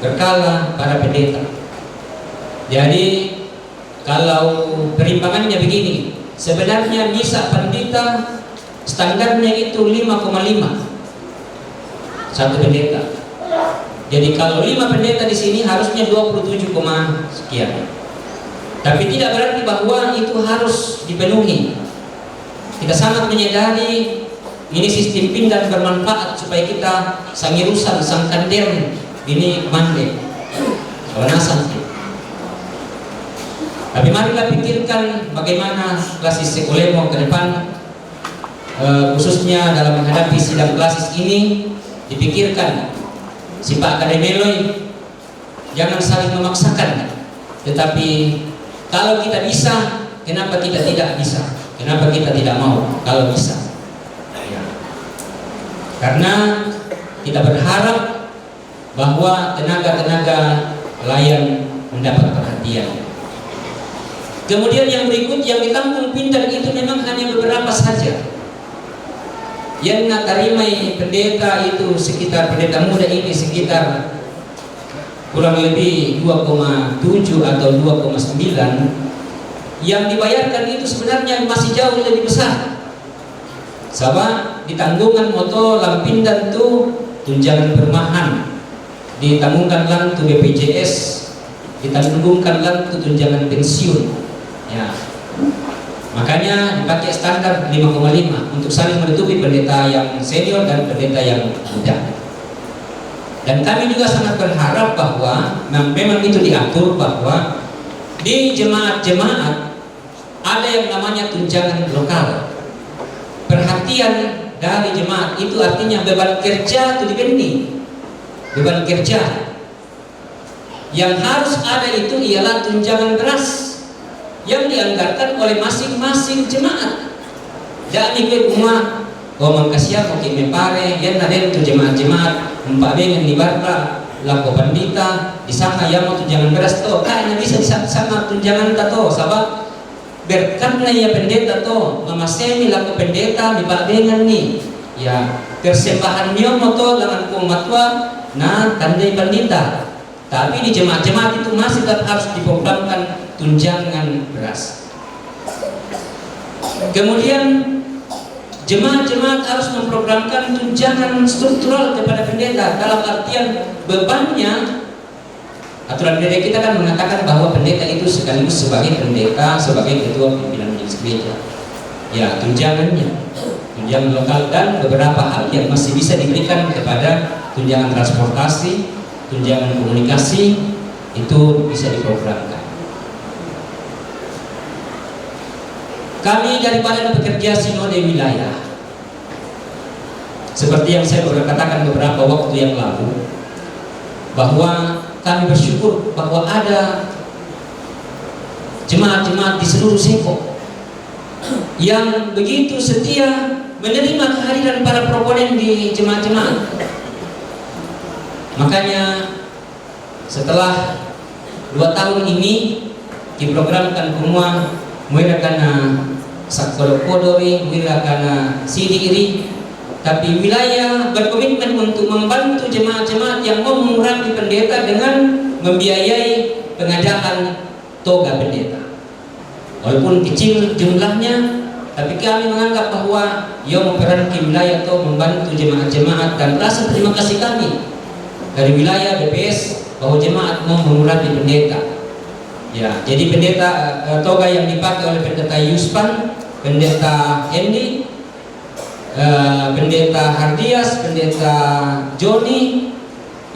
berkala para pendeta. Jadi kalau perimbangannya begini, sebenarnya misa pendeta standarnya itu 5,5 satu pendeta. Jadi kalau 5 pendeta di sini harusnya 27, sekian. Tapi tidak berarti bahwa itu harus dipenuhi. Kita sangat menyadari ini sistem pindah bermanfaat supaya kita sangirusan sang kandel ini mande kebenasan. Tapi marilah pikirkan bagaimana klasis Sekolemo ke depan, khususnya dalam menghadapi sidang klasis ini. Dipikirkan si Pak Akademeloi jangan saling memaksakan, tetapi kalau kita bisa kenapa kita tidak bisa? Kenapa kita tidak mau kalau bisa? Ya. Karena kita berharap bahwa tenaga-tenaga layan mendapat perhatian. Kemudian yang berikut, yang di Kampung Pintar itu memang hanya beberapa saja. Yang natarimai pendeta itu sekitar, pendeta muda ini sekitar kurang lebih 2,7 atau 2,9. Yang dibayarkan itu sebenarnya masih jauh lebih besar. Sama di tanggungan moto Lampindan itu tunjangan perumahan, ditanggungan lang tu BPJS, ditanggungan lang tu tunjangan pensiun. Ya, makanya dipakai standar 5,5 untuk saling menutupi pendeta yang senior dan pendeta yang muda. Dan kami juga sangat berharap bahwa memang itu diatur bahwa di jemaat-jemaat ada yang namanya tunjangan lokal. Perhatian dari jemaat itu artinya beban kerja itu dibanding beban kerja. Yang harus ada itu ialah tunjangan beras yang dianggarkan oleh masing-masing jemaat. Jadi ke rumah Mangkasia mau me pare yan na din tu jemaat-jemaat empabeng di barra lako pandita di sana yang mau tunjangan beras to kayaknya bisa di sana tunjangan tato sabab berkat na ya pendeta to mamasemi lako pendeta di babengan ni ya persembahan niyo mo to langan kong matwa na tandai pandita. Tapi di jemaat-jemaat itu masih tetap harus diprogramkan tunjangan beras. Kemudian jemaat-jemaat harus memprogramkan tunjangan struktural kepada pendeta dalam artian bebannya. Aturan pendeta kita kan mengatakan bahwa pendeta itu sekaligus sebagai pendeta, sebagai ketua pimpinan majelis gereja. Ya, tunjangannya, tunjangan lokal dan beberapa hal yang masih bisa diberikan kepada tunjangan transportasi, tunjangan komunikasi itu bisa diprogramkan. Kami dari Badan Pekerja Sinode Wilayah, seperti yang saya sudah katakan beberapa waktu yang lalu, bahwa kami bersyukur bahwa ada jemaat-jemaat di seluruh Seko yang begitu setia menerima kehadiran para proponen di jemaat-jemaat. Makanya setelah 2 tahun ini diprogramkan semua mulai karena sakkolopodori, mulai karena sidiri, tapi wilayah berkomitmen untuk membantu jemaat-jemaat yang mau mengurangi pendeta dengan membiayai pengadaan toga pendeta. Walaupun kecil jumlahnya, tapi kami menganggap bahwa ia memperankan wilayah atau membantu jemaat-jemaat dan rasa terima kasih kami dari wilayah BPS bahwa jemaat mau mengurangi pendeta. Ya, jadi pendeta toga yang dipakai oleh pendeta Yuspan, pendeta Hendy, pendeta Hardias, pendeta Joni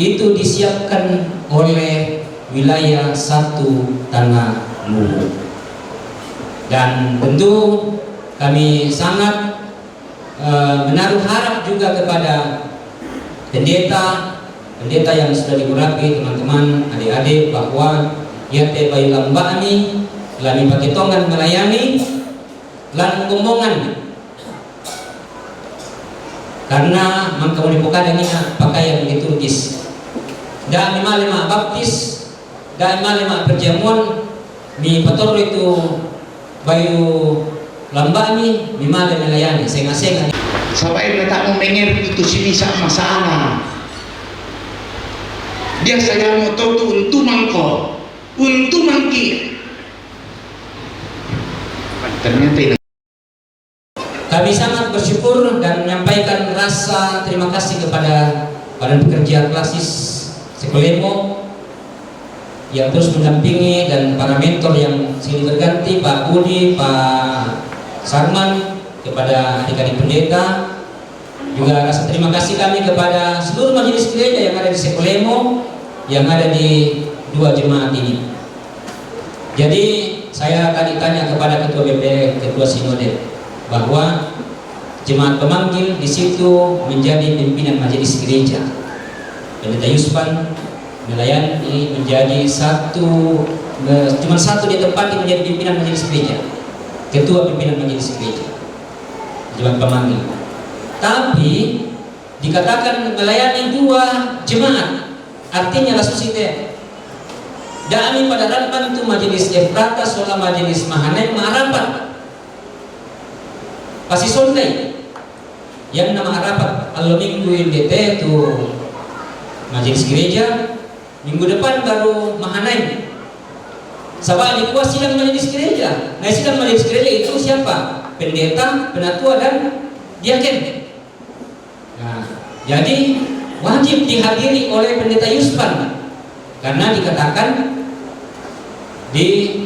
itu disiapkan oleh wilayah 1 Tanah Mulu. Dan tentu kami sangat menaruh harap juga kepada pendeta yang sudah diurapi, teman-teman, adik-adik, bahwa yate bayi lambani lani paketongan melayani lan ngomongan karena mangkamu dipukada ini pakaian liturgis dan lima baptis dan lima perjamuan mi patoro itu bayu lambani mimale melayani senga-senga Sampai tak mau mengerti itu sini sama sana. Dia saya mau tahu tu untuk mangko, untuk mangki. Ternyata kami sangat bersyukur dan menyampaikan rasa terima kasih kepada Badan Pekerja Klasis Sekolemo yang terus mendampingi dan para mentor yang silih berganti, Pak Budi, Pak Sarman, kepada adik-adik pendeta. Juga rasa terima kasih kami kepada seluruh majelis gereja yang ada di Sekolemo, yang ada di 2 jemaat ini. Jadi saya tadi tanya kepada ketua BP, ketua sinode, bahwa jemaat pemanggil di situ menjadi pimpinan majelis gereja. Pendeta Yuspan melayani menjadi cuma satu dia tempati menjadi pimpinan majelis gereja. ketua pimpinan majelis gereja, jemaat pemanggil. Tapi dikatakan melayani 2 jemaat, artinya lasusite. Dami pada rampan itu majelis Efrata sola majelis Mahanaim Maharapat. Pasti Sunday yang nama harapat kalau minggu ini itu majelis gereja, minggu depan baru Mahanaim. Sabah di kuas sidang majelis gereja. Nah, sidang majelis gereja itu siapa? Pendeta, penatua, dan diaken. Nah, jadi wajib dihadiri oleh pendeta Yuspan karena dikatakan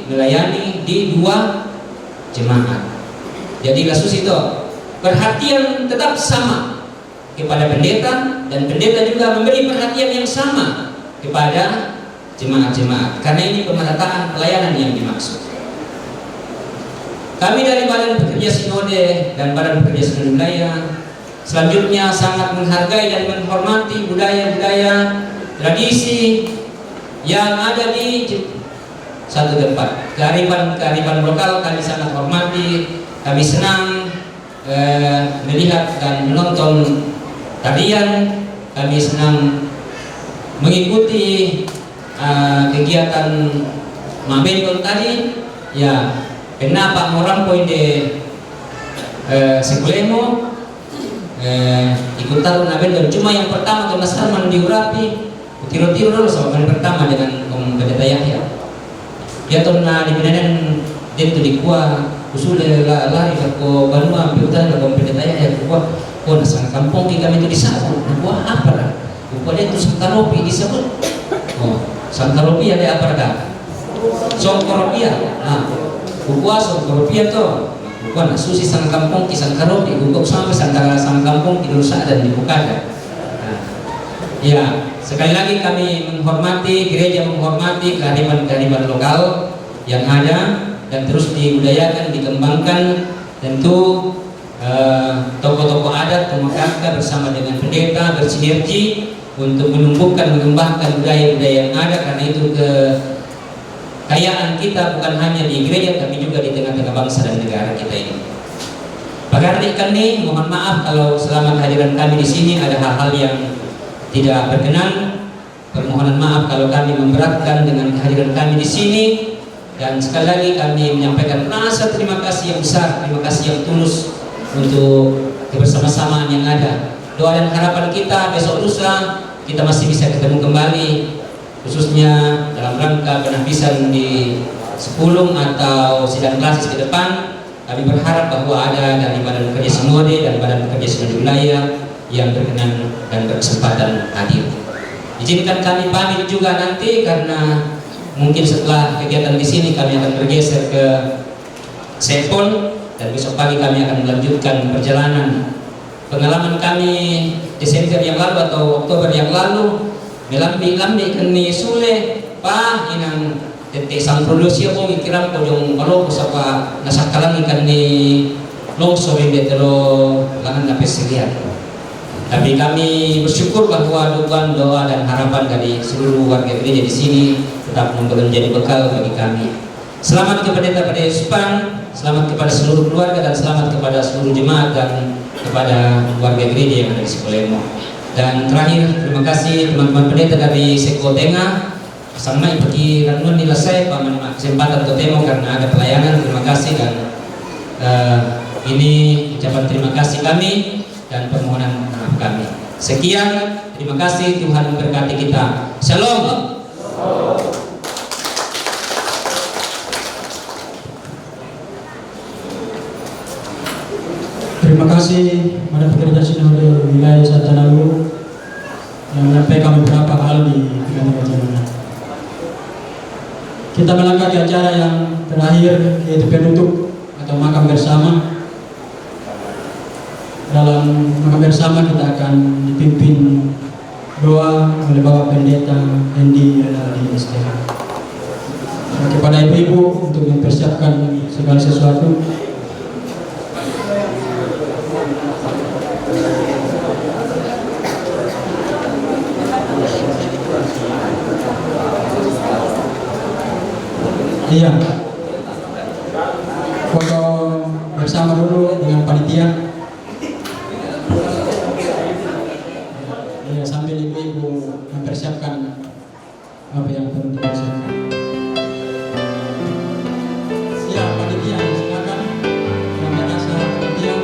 melayani di 2 jemaat. Jadi kasus itu perhatian tetap sama kepada pendeta, dan pendeta juga memberi perhatian yang sama kepada jemaat-jemaat, karena ini pemerataan pelayanan yang dimaksud. Kami dari Badan Pekerja Sinode dan Badan Pekerja Sinode Wilayah selanjutnya sangat menghargai dan menghormati budaya-budaya tradisi yang ada di satu tempat. Kearifan lokal kami sangat hormati. Kami senang melihat dan menonton tarian. Kami senang mengikuti kegiatan Mabendon tadi. Ya, kenapa orang poin de Sekulemo ikut taruh Mabendon. Cuma yang pertama Thomas Harman diurapi tiro-tiro dulu sama kali pertama dengan Om Pendeta Yahya. Dia tuh na di Medan dia tuh di kuah usul lari ke Banua piutan ke Om Pendeta Yahya kuah nasa kampung kami itu disebut. Kuah apa lah? Kuah dia tuh Sangkaropi disebut. Oh, Sangkaropi ada apa dah? Songkoropia. Nah, kuah Songkoropia tuh. Kuah na susi sang kampung ki Sangkaropi. Gugok sampai sang kampung di Nusa dan di Bukada. Nah, ya. Sekali lagi kami menghormati, gereja menghormati kearifan-kearifan lokal yang ada dan terus dibudayakan, dikembangkan. Tentu tokoh-tokoh adat, pemuka bersama dengan pendeta bersinergi untuk menumbuhkan, mengembangkan budaya-budaya yang ada, karena itu kekayaan kita bukan hanya di gereja tapi juga di tengah-tengah bangsa dan negara kita ini. Pakar-pakar nih, mohon maaf kalau selama kehadiran kami di sini ada hal-hal yang tidak berkenan. Permohonan maaf kalau kami memberatkan dengan kehadiran kami di sini, dan sekali lagi kami menyampaikan rasa terima kasih yang besar, terima kasih yang tulus untuk kebersamaan yang ada. Doa dan harapan kita besok lusa kita masih bisa ketemu kembali, khususnya dalam rangka penapisan di Sepulung atau sidang klasis ke depan. Kami berharap bahwa ada dari Badan Pekerja Sinode dan Badan Pekerja Sinode Wilayah yang berkenan dan berkesempatan hadir. Izinkan kami pamit juga nanti, karena mungkin setelah kegiatan di sini kami akan bergeser ke Sepon, dan besok pagi kami akan melanjutkan perjalanan. Pengalaman kami Desember yang lalu atau Oktober yang lalu melambi-lambi keni sule pa inang tete sang produksi ako ikiram ko yung malo ko sa pa nasakalang ikan ni longsor hindi telo langan na pesilian. Tapi kami bersyukur bahwa dukungan, doa dan harapan dari seluruh warga gereja di sini tetap menjadi bekal bagi kami. Selamat kepada Pendeta Yuspan, selamat kepada seluruh keluarga, dan selamat kepada seluruh jemaat dan kepada warga gereja yang ada di Sekulemo. Dan terakhir, terima kasih teman-teman pendeta dari Seko Tengah. Sama bagi ranun nila saya kesempatan untuk temo karena ada pelayanan. Terima kasih, dan ini ucapan terima kasih kami dan permohonan maaf kami. Sekian, terima kasih, Tuhan memberkati kita. Shalom. Terima kasih Badan Pekerja Sinode Wilayah Satanalu yang menyampaikan beberapa hal di acara. Kita melangkah ke acara yang terakhir, yaitu penutup atau makam bersama. Dalam makam bersama kita akan dipimpin doa oleh Bapak Pendeta Hendi Renaldi STH. Kepada ibu-ibu untuk mempersiapkan segala sesuatu. Iya. Foto bersama dulu dengan panitia. Ya, sambil ibu-ibu mempersiapkan apa yang perlu dipersiapkan. Siap panitia, silakan. Terima kasih panitia.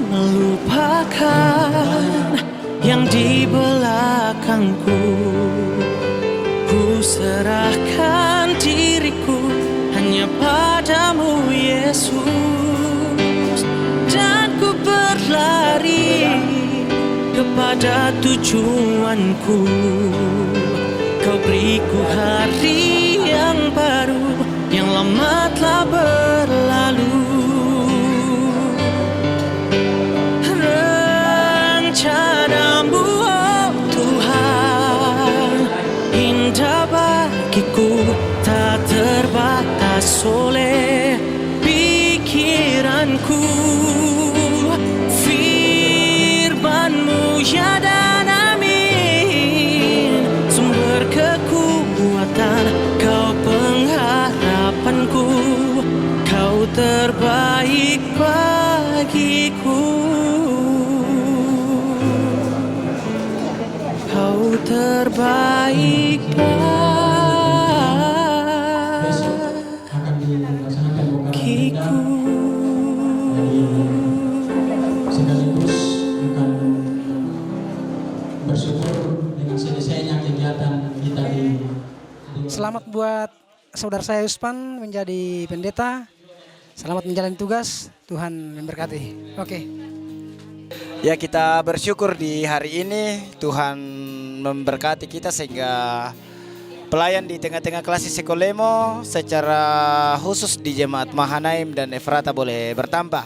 Melupakan yang di belakangku, ku serahkan diriku hanya padamu Yesus, dan ku berlari kepada tujuanku. Kau beriku hari yang baru, yang lama telah berlalu. Rencanamu, oh Tuhan, indah bagiku, tak terbatas oleh pikiranku. Firman-Mu ya dan amin, sumber kekuatan, Kau pengharapanku, Kau terbaik bagiku. Kau terbaik bagiku. Sekaligus akan bersyukur dengan selesainya kegiatan kita di. Selamat buat saudara saya Yuspan menjadi pendeta. Selamat menjalani tugas. Tuhan memberkati. Oke. Ya, kita bersyukur di hari ini Tuhan memberkati kita sehingga pelayan di tengah-tengah kelas Sekolemo secara khusus di Jemaat Mahanaim dan Efrata boleh bertambah.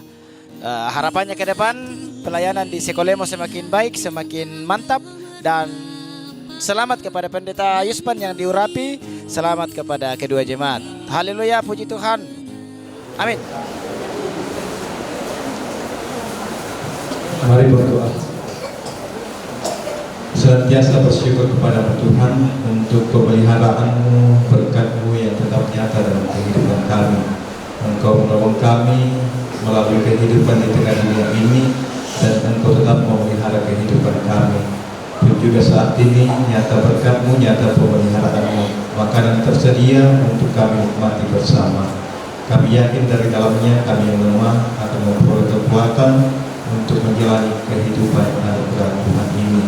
Harapannya ke depan pelayanan di Sekolemo semakin baik, semakin mantap, dan selamat kepada pendeta Yuspan yang diurapi, selamat kepada kedua jemaat. Haleluya, puji Tuhan. Amin. Mari berdoa. Senantiasa bersyukur kepada Tuhan untuk pemeliharaan-Mu, berkat-Mu yang tetap nyata dalam kehidupan kami. Engkau menolong kami melalui kehidupan di tengah dunia ini, dan Engkau tetap memelihara kehidupan kami. Pun juga saat ini nyata berkat-Mu, nyata pemeliharaan-Mu, makanan tersedia untuk kami nikmati bersama. Kami yakin dari dalamnya kami yang lemah akan memperoleh kekuatan untuk menjalani kehidupan anugerah Tuhan ini.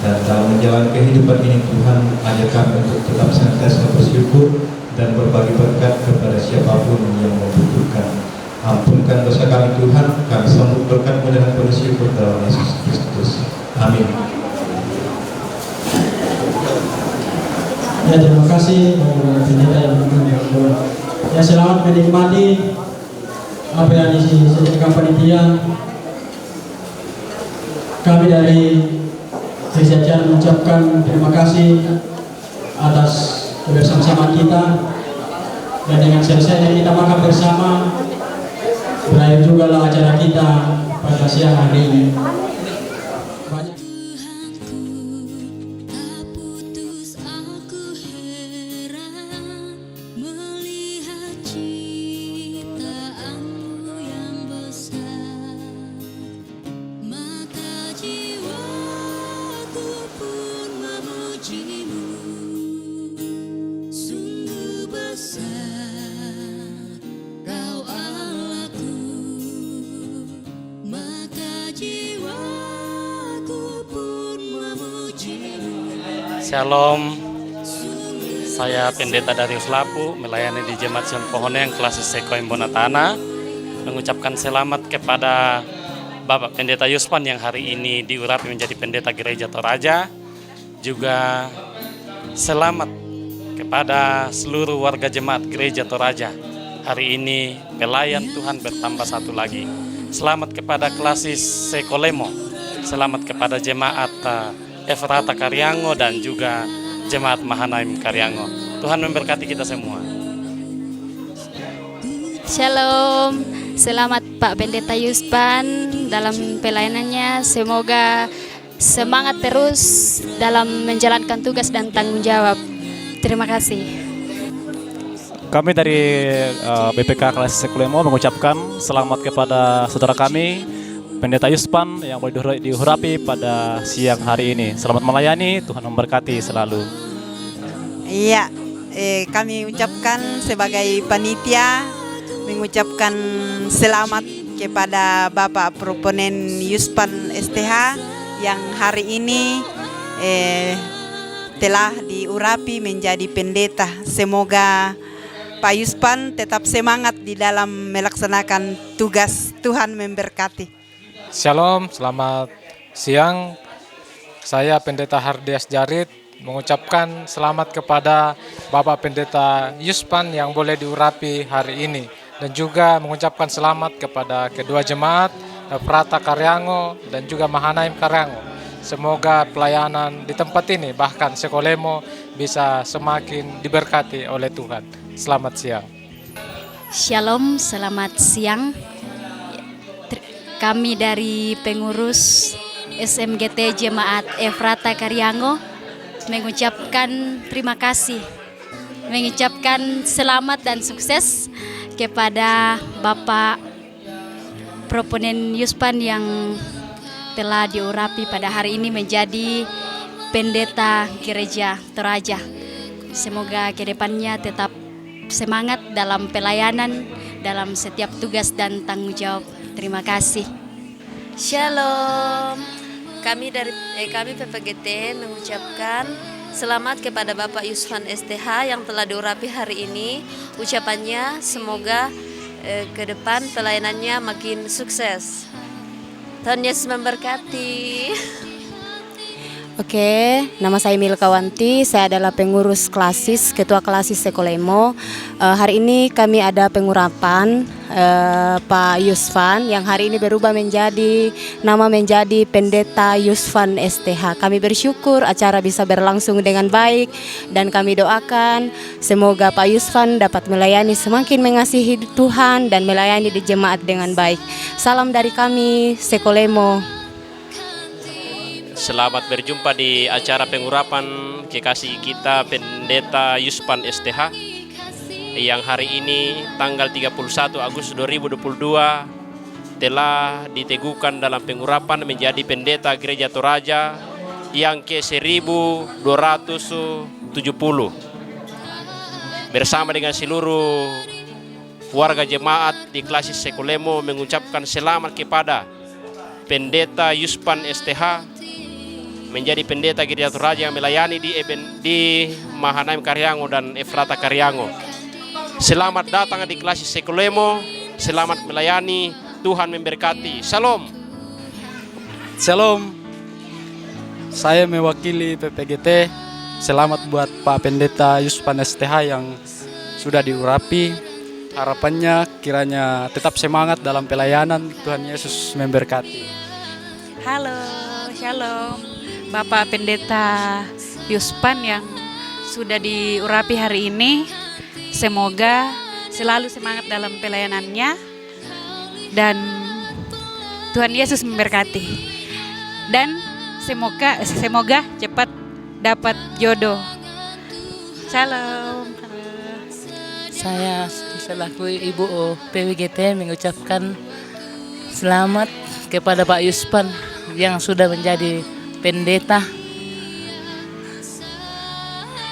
Dan dalam menjalani kehidupan ini Tuhan ajak kami untuk tetap senantiasa bersyukur dan berbagi berkat kepada siapapun yang membutuhkan. Ampunkan dosa kami Tuhan, kami sambut berkat-Mu dengan penuh syukur dalam Yesus Kristus. Amin. Ya, terima kasih kepada pendeta yang berdoa. Ya, selamat menikmati apa yang disediakan panitia. Kami dari Gereja mengucapkan terima kasih atas kebersamaan kita, dan dengan selesainya kita makan bersama, berakhir juga lah acara kita pada siang hari ini. Shalom, saya pendeta Darius Lapu, melayani di Jemaat Sion Pohoneng kelas Sekoim Bonatana, mengucapkan selamat kepada Bapak Pendeta Yuspan yang hari ini diurapi menjadi pendeta Gereja Toraja. Juga selamat kepada seluruh warga jemaat Gereja Toraja. Hari ini pelayan Tuhan bertambah satu lagi. Selamat kepada klasis Sekolemo, selamat kepada jemaat Efrata Karyango dan juga Jemaat Mahanaim Karyango. Tuhan memberkati kita semua. Shalom, Selamat Pak Pendeta Yuspan dalam pelayanannya. Semoga semangat terus dalam menjalankan tugas dan tanggung jawab. Terima kasih. Kami dari BPK Kelas Sekulemo mengucapkan selamat kepada saudara kami Pendeta Yuspan yang boleh diurapi pada siang hari ini. Selamat melayani, Tuhan memberkati selalu. Iya, kami ucapkan sebagai panitia mengucapkan selamat kepada Bapak Proponen Yuspan STH yang hari ini telah diurapi menjadi pendeta. Semoga Pak Yuspan tetap semangat di dalam melaksanakan tugas. Tuhan memberkati. Shalom, selamat siang. Saya Pendeta Hardias Jarit mengucapkan selamat kepada Bapak Pendeta Yuspan yang boleh diurapi hari ini. Dan juga mengucapkan selamat kepada kedua jemaat Efrata Karyango dan juga Mahanaim Karyango. Semoga pelayanan di tempat ini bahkan Sekolemo bisa semakin diberkati oleh Tuhan. Selamat siang. Shalom, selamat siang. Kami dari pengurus SMGT Jemaat Efrata Karyango mengucapkan terima kasih, mengucapkan selamat dan sukses kepada Bapak Proponen Yuspan yang telah diurapi pada hari ini menjadi pendeta Gereja Toraja. Semoga kedepannya tetap semangat dalam pelayanan, dalam setiap tugas dan tanggung jawab. Terima kasih. Shalom. Kami PPGT mengucapkan selamat kepada Bapak Yuspan STH yang telah diurapi hari ini. Ucapannya semoga ke depan pelayanannya makin sukses. Tuhan Yesus memberkati. Oke, nama saya Milkawanti, saya adalah pengurus klasis, ketua klasis Sekolemo. Hari ini kami ada pengurapan Pak Yuspan yang hari ini berubah menjadi Pendeta Yuspan STH. Kami bersyukur acara bisa berlangsung dengan baik dan kami doakan semoga Pak Yuspan dapat melayani semakin mengasihi Tuhan dan melayani di jemaat dengan baik. Salam dari kami Sekolemo. Selamat berjumpa di acara pengurapan kekasih kita Pendeta Yuspan STH yang hari ini tanggal 31 Agustus 2022 telah diteguhkan dalam pengurapan menjadi pendeta Gereja Toraja yang ke-1270 bersama dengan seluruh warga jemaat di Klasis Sekolemo mengucapkan selamat kepada Pendeta Yuspan STH menjadi pendeta Gereja Toraja yang melayani di Mahanaim Karyango dan Efrata Karyango. Selamat datang di Klasis Sekolemo, selamat melayani, Tuhan memberkati. Shalom. Shalom. Saya mewakili PPGT. Selamat buat Pak Pendeta Yuspan STH yang sudah diurapi. Harapannya kiranya tetap semangat dalam pelayanan. Tuhan Yesus memberkati. Halo, shalom. Bapak Pendeta Yuspan yang sudah diurapi hari ini, semoga selalu semangat dalam pelayanannya dan Tuhan Yesus memberkati. Dan semoga cepat dapat jodoh. Shalom. Saya selaku Ibu PWGT mengucapkan selamat kepada Pak Yuspan yang sudah menjadi pendeta.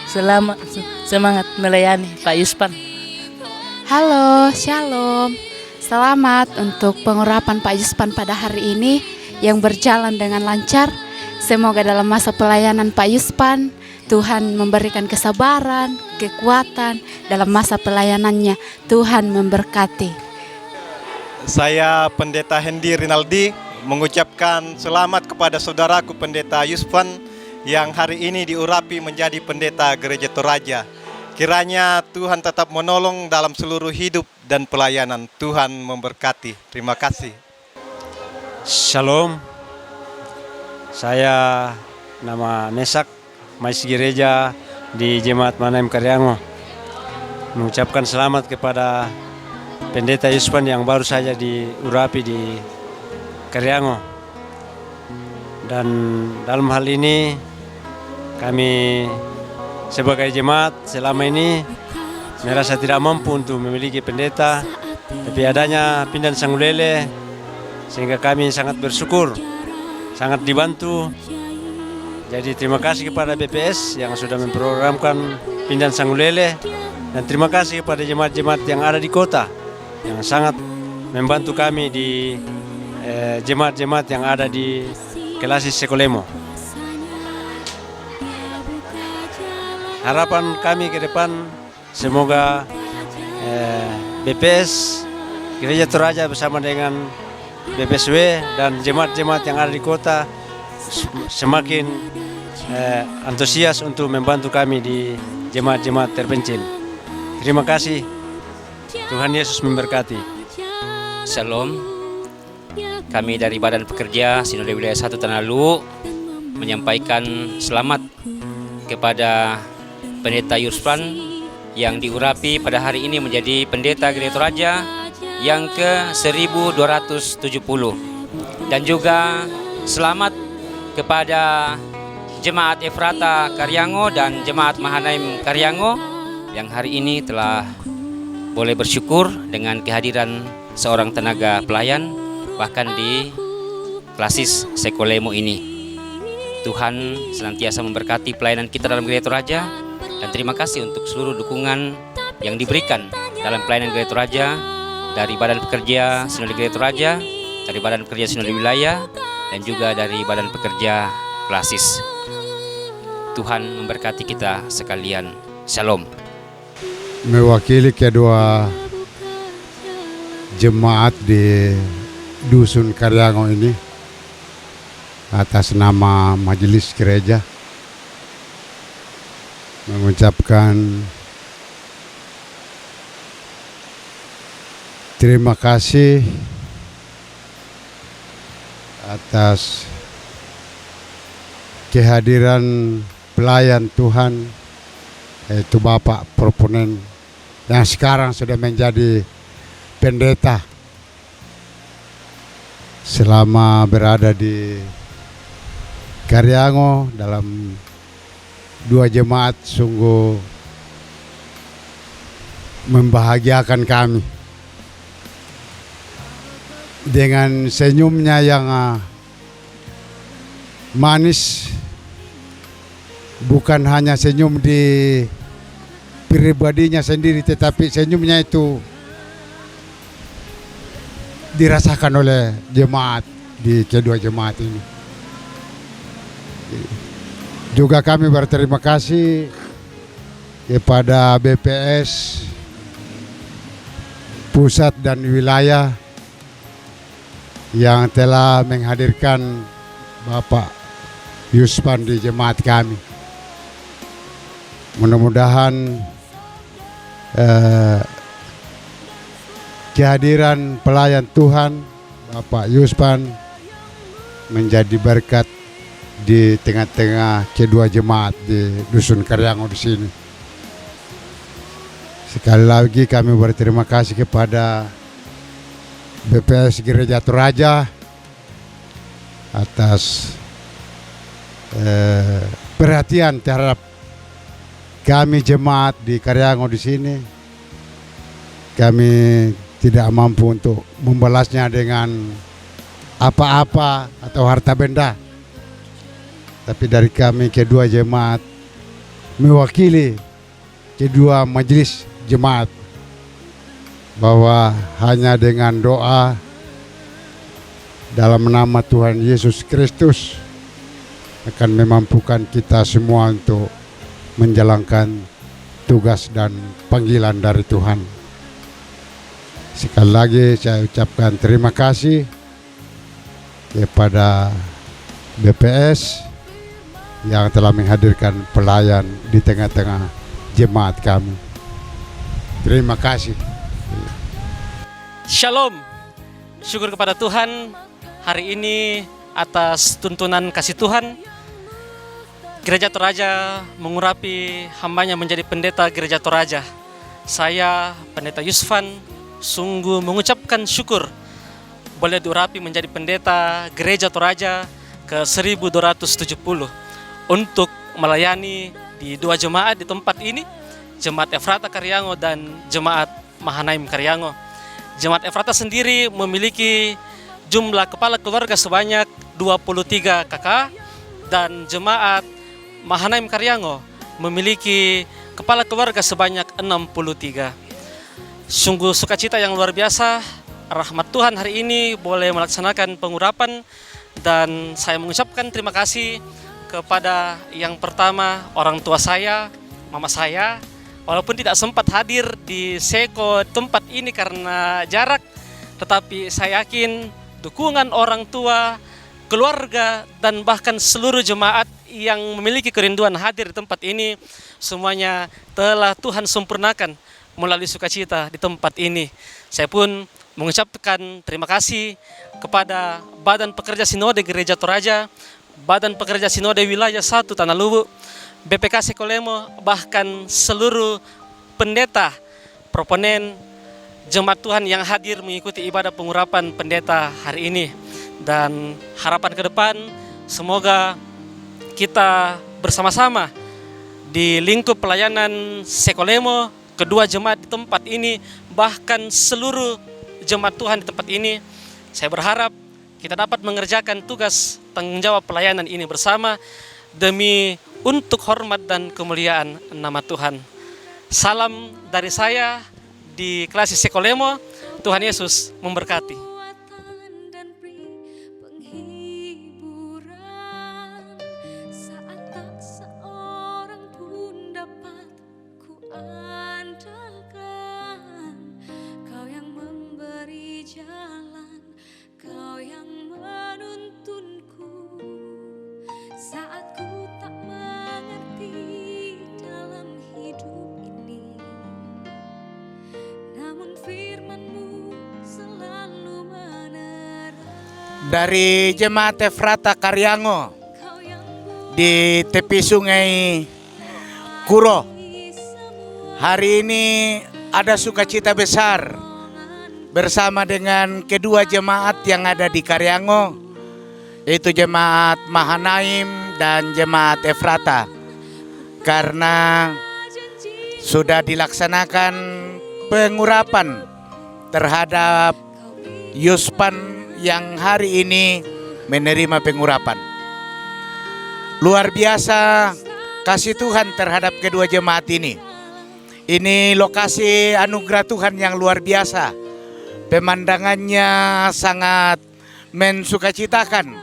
Selamat semangat melayani Pak Yuspan. Halo, shalom. Selamat untuk pengurapan Pak Yuspan pada hari ini yang berjalan dengan lancar. Semoga dalam masa pelayanan Pak Yuspan Tuhan memberikan kesabaran, kekuatan dalam masa pelayanannya. Tuhan memberkati. Saya Pendeta Hendy Rinaldi mengucapkan selamat kepada saudaraku Pendeta Yuspan yang hari ini diurapi menjadi pendeta Gereja Toraja. Kiranya Tuhan tetap menolong dalam seluruh hidup dan pelayanan. Tuhan memberkati. Terima kasih. Shalom. Saya nama Mesak, Majlis Gereja di Jemaat Mahanaim Karyango. Mengucapkan selamat kepada Pendeta Yuspan yang baru saja diurapi di Karyango. Dan dalam hal ini kami sebagai jemaat selama ini merasa tidak mampu untuk memiliki pendeta, tapi adanya Pindan Sanggulele sehingga kami sangat bersyukur, sangat dibantu. Jadi terima kasih kepada BPS yang sudah memprogramkan Pindan Sanggulele, dan terima kasih kepada jemaat-jemaat yang ada di kota yang sangat membantu kami di jemaat-jemaat yang ada di Klasis Sekolemo. Harapan kami ke depan semoga BPS Gereja Toraja bersama dengan BPSW dan jemaat-jemaat yang ada di kota semakin antusias untuk membantu kami di jemaat-jemaat terpencil. Terima kasih. Tuhan Yesus memberkati. Shalom. Kami dari Badan Pekerja Sinode Wilayah 1 Tanah Lu menyampaikan selamat kepada Pendeta Yuspan yang diurapi pada hari ini menjadi Pendeta Gereja Toraja yang ke-1270. Dan juga selamat kepada Jemaat Efrata Karyango dan Jemaat Mahanaim Karyango yang hari ini telah boleh bersyukur dengan kehadiran seorang tenaga pelayan bahkan di Klasis Sekolemo ini. Tuhan senantiasa memberkati pelayanan kita dalam Gereja Toraja, dan terima kasih untuk seluruh dukungan yang diberikan dalam pelayanan Gereja Toraja dari Badan Pekerja Sinode Gereja Toraja, dari Badan Pekerja Sinode Wilayah, dan juga dari Badan Pekerja Klasis. Tuhan memberkati kita sekalian. Shalom. Mewakili kedua jemaat di Dusun Karyango ini atas nama Majelis Gereja mengucapkan terima kasih atas kehadiran pelayan Tuhan, yaitu Bapak Proponen yang sekarang sudah menjadi pendeta. Selama berada di Karyango dalam dua jemaat sungguh membahagiakan kami. Dengan senyumnya yang manis, bukan hanya senyum di pribadinya sendiri, tetapi senyumnya itu dirasakan oleh jemaat di kedua jemaat ini. Juga kami berterima kasih kepada BPS pusat dan wilayah yang telah menghadirkan Bapak Yuspan di jemaat kami. Mudah-mudahan kehadiran pelayan Tuhan Bapak Yuspan menjadi berkat di tengah-tengah kedua jemaat di Dusun Karyango di sini. Sekali lagi kami berterima kasih kepada BPS Gereja Toraja atas perhatian terhadap kami jemaat di Karyango di sini. Kami tidak mampu untuk membalasnya dengan apa-apa atau harta benda. Tapi dari kami kedua jemaat mewakili kedua majelis jemaat bahwa hanya dengan doa dalam nama Tuhan Yesus Kristus akan memampukan kita semua untuk menjalankan tugas dan panggilan dari Tuhan. Sekali lagi saya ucapkan terima kasih kepada BPS yang telah menghadirkan pelayan di tengah-tengah jemaat kami. Terima kasih. Shalom. Syukur kepada Tuhan hari ini atas tuntunan kasih Tuhan. Gereja Toraja mengurapi hambanya menjadi pendeta Gereja Toraja. Saya Pendeta Yuspan sungguh mengucapkan syukur boleh diurapi menjadi pendeta Gereja Toraja ke 1270 untuk melayani di 2 jemaat di tempat ini, Jemaat Efrata Karyango dan Jemaat Mahanaim Karyango. Jemaat Efrata sendiri memiliki jumlah kepala keluarga sebanyak 23 kakak, dan Jemaat Mahanaim Karyango memiliki kepala keluarga sebanyak 63. Sungguh sukacita yang luar biasa, rahmat Tuhan hari ini boleh melaksanakan pengurapan, dan saya mengucapkan terima kasih kepada yang pertama orang tua saya, mama saya. Walaupun tidak sempat hadir di seko tempat ini karena jarak, tetapi saya yakin dukungan orang tua, keluarga, dan bahkan seluruh jemaat yang memiliki kerinduan hadir di tempat ini, semuanya telah Tuhan sempurnakan melalui sukacita di tempat ini. Saya pun mengucapkan terima kasih kepada Badan Pekerja Sinode Gereja Toraja, Badan Pekerja Sinode Wilayah 1 Tanah Luwu, BPK Sekolemo, bahkan seluruh pendeta, proponen, jemaat Tuhan yang hadir mengikuti ibadah pengurapan pendeta hari ini. Dan harapan ke depan, semoga kita bersama-sama di lingkup pelayanan Sekolemo, kedua jemaat di tempat ini, bahkan seluruh jemaat Tuhan di tempat ini, saya berharap kita dapat mengerjakan tugas tanggung jawab pelayanan ini bersama demi untuk hormat dan kemuliaan nama Tuhan. Salam dari saya di kelas Sekolemo. Tuhan Yesus memberkati. Dari Jemaat Efrata Karyango di tepi sungai Kuro, hari ini ada sukacita besar bersama dengan kedua jemaat yang ada di Karyango, yaitu Jemaat Mahanaim dan Jemaat Efrata, karena sudah dilaksanakan pengurapan terhadap Yuspan yang hari ini menerima pengurapan. Luar biasa kasih Tuhan terhadap kedua jemaat ini. Ini lokasi anugerah Tuhan yang luar biasa. Pemandangannya sangat mensukacitakan,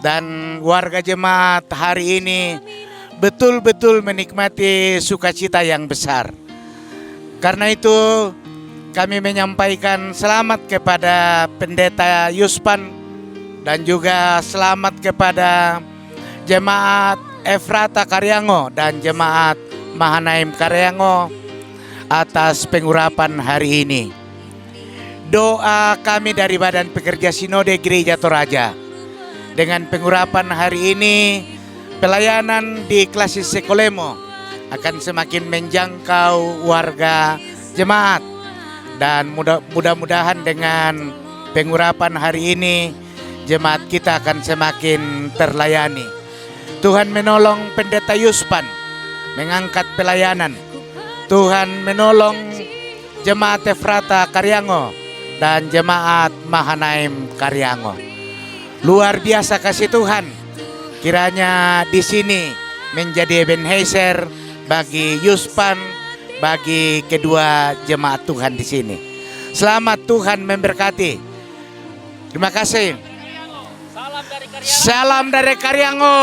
dan warga jemaat hari ini betul-betul menikmati sukacita yang besar. Karena itu kami menyampaikan selamat kepada Pendeta Yuspan dan juga selamat kepada Jemaat Efrata Karyango dan Jemaat Mahanaim Karyango atas pengurapan hari ini. Doa kami dari Badan Pekerja Sinode Gereja Toraja, dengan pengurapan hari ini pelayanan di Klasis Sekolemo akan semakin menjangkau warga jemaat. Dan mudah-mudahan dengan pengurapan hari ini jemaat kita akan semakin terlayani. Tuhan menolong Pendeta Yuspan mengangkat pelayanan. Tuhan menolong Jemaat Efrata Karyango dan Jemaat Mahanaim Karyango. Luar biasa kasih Tuhan. Kiranya di sini menjadi Ebenezer bagi Yuspan, bagi kedua jemaat Tuhan di sini. Selamat, Tuhan memberkati. Terima kasih. Salam dari Karyango.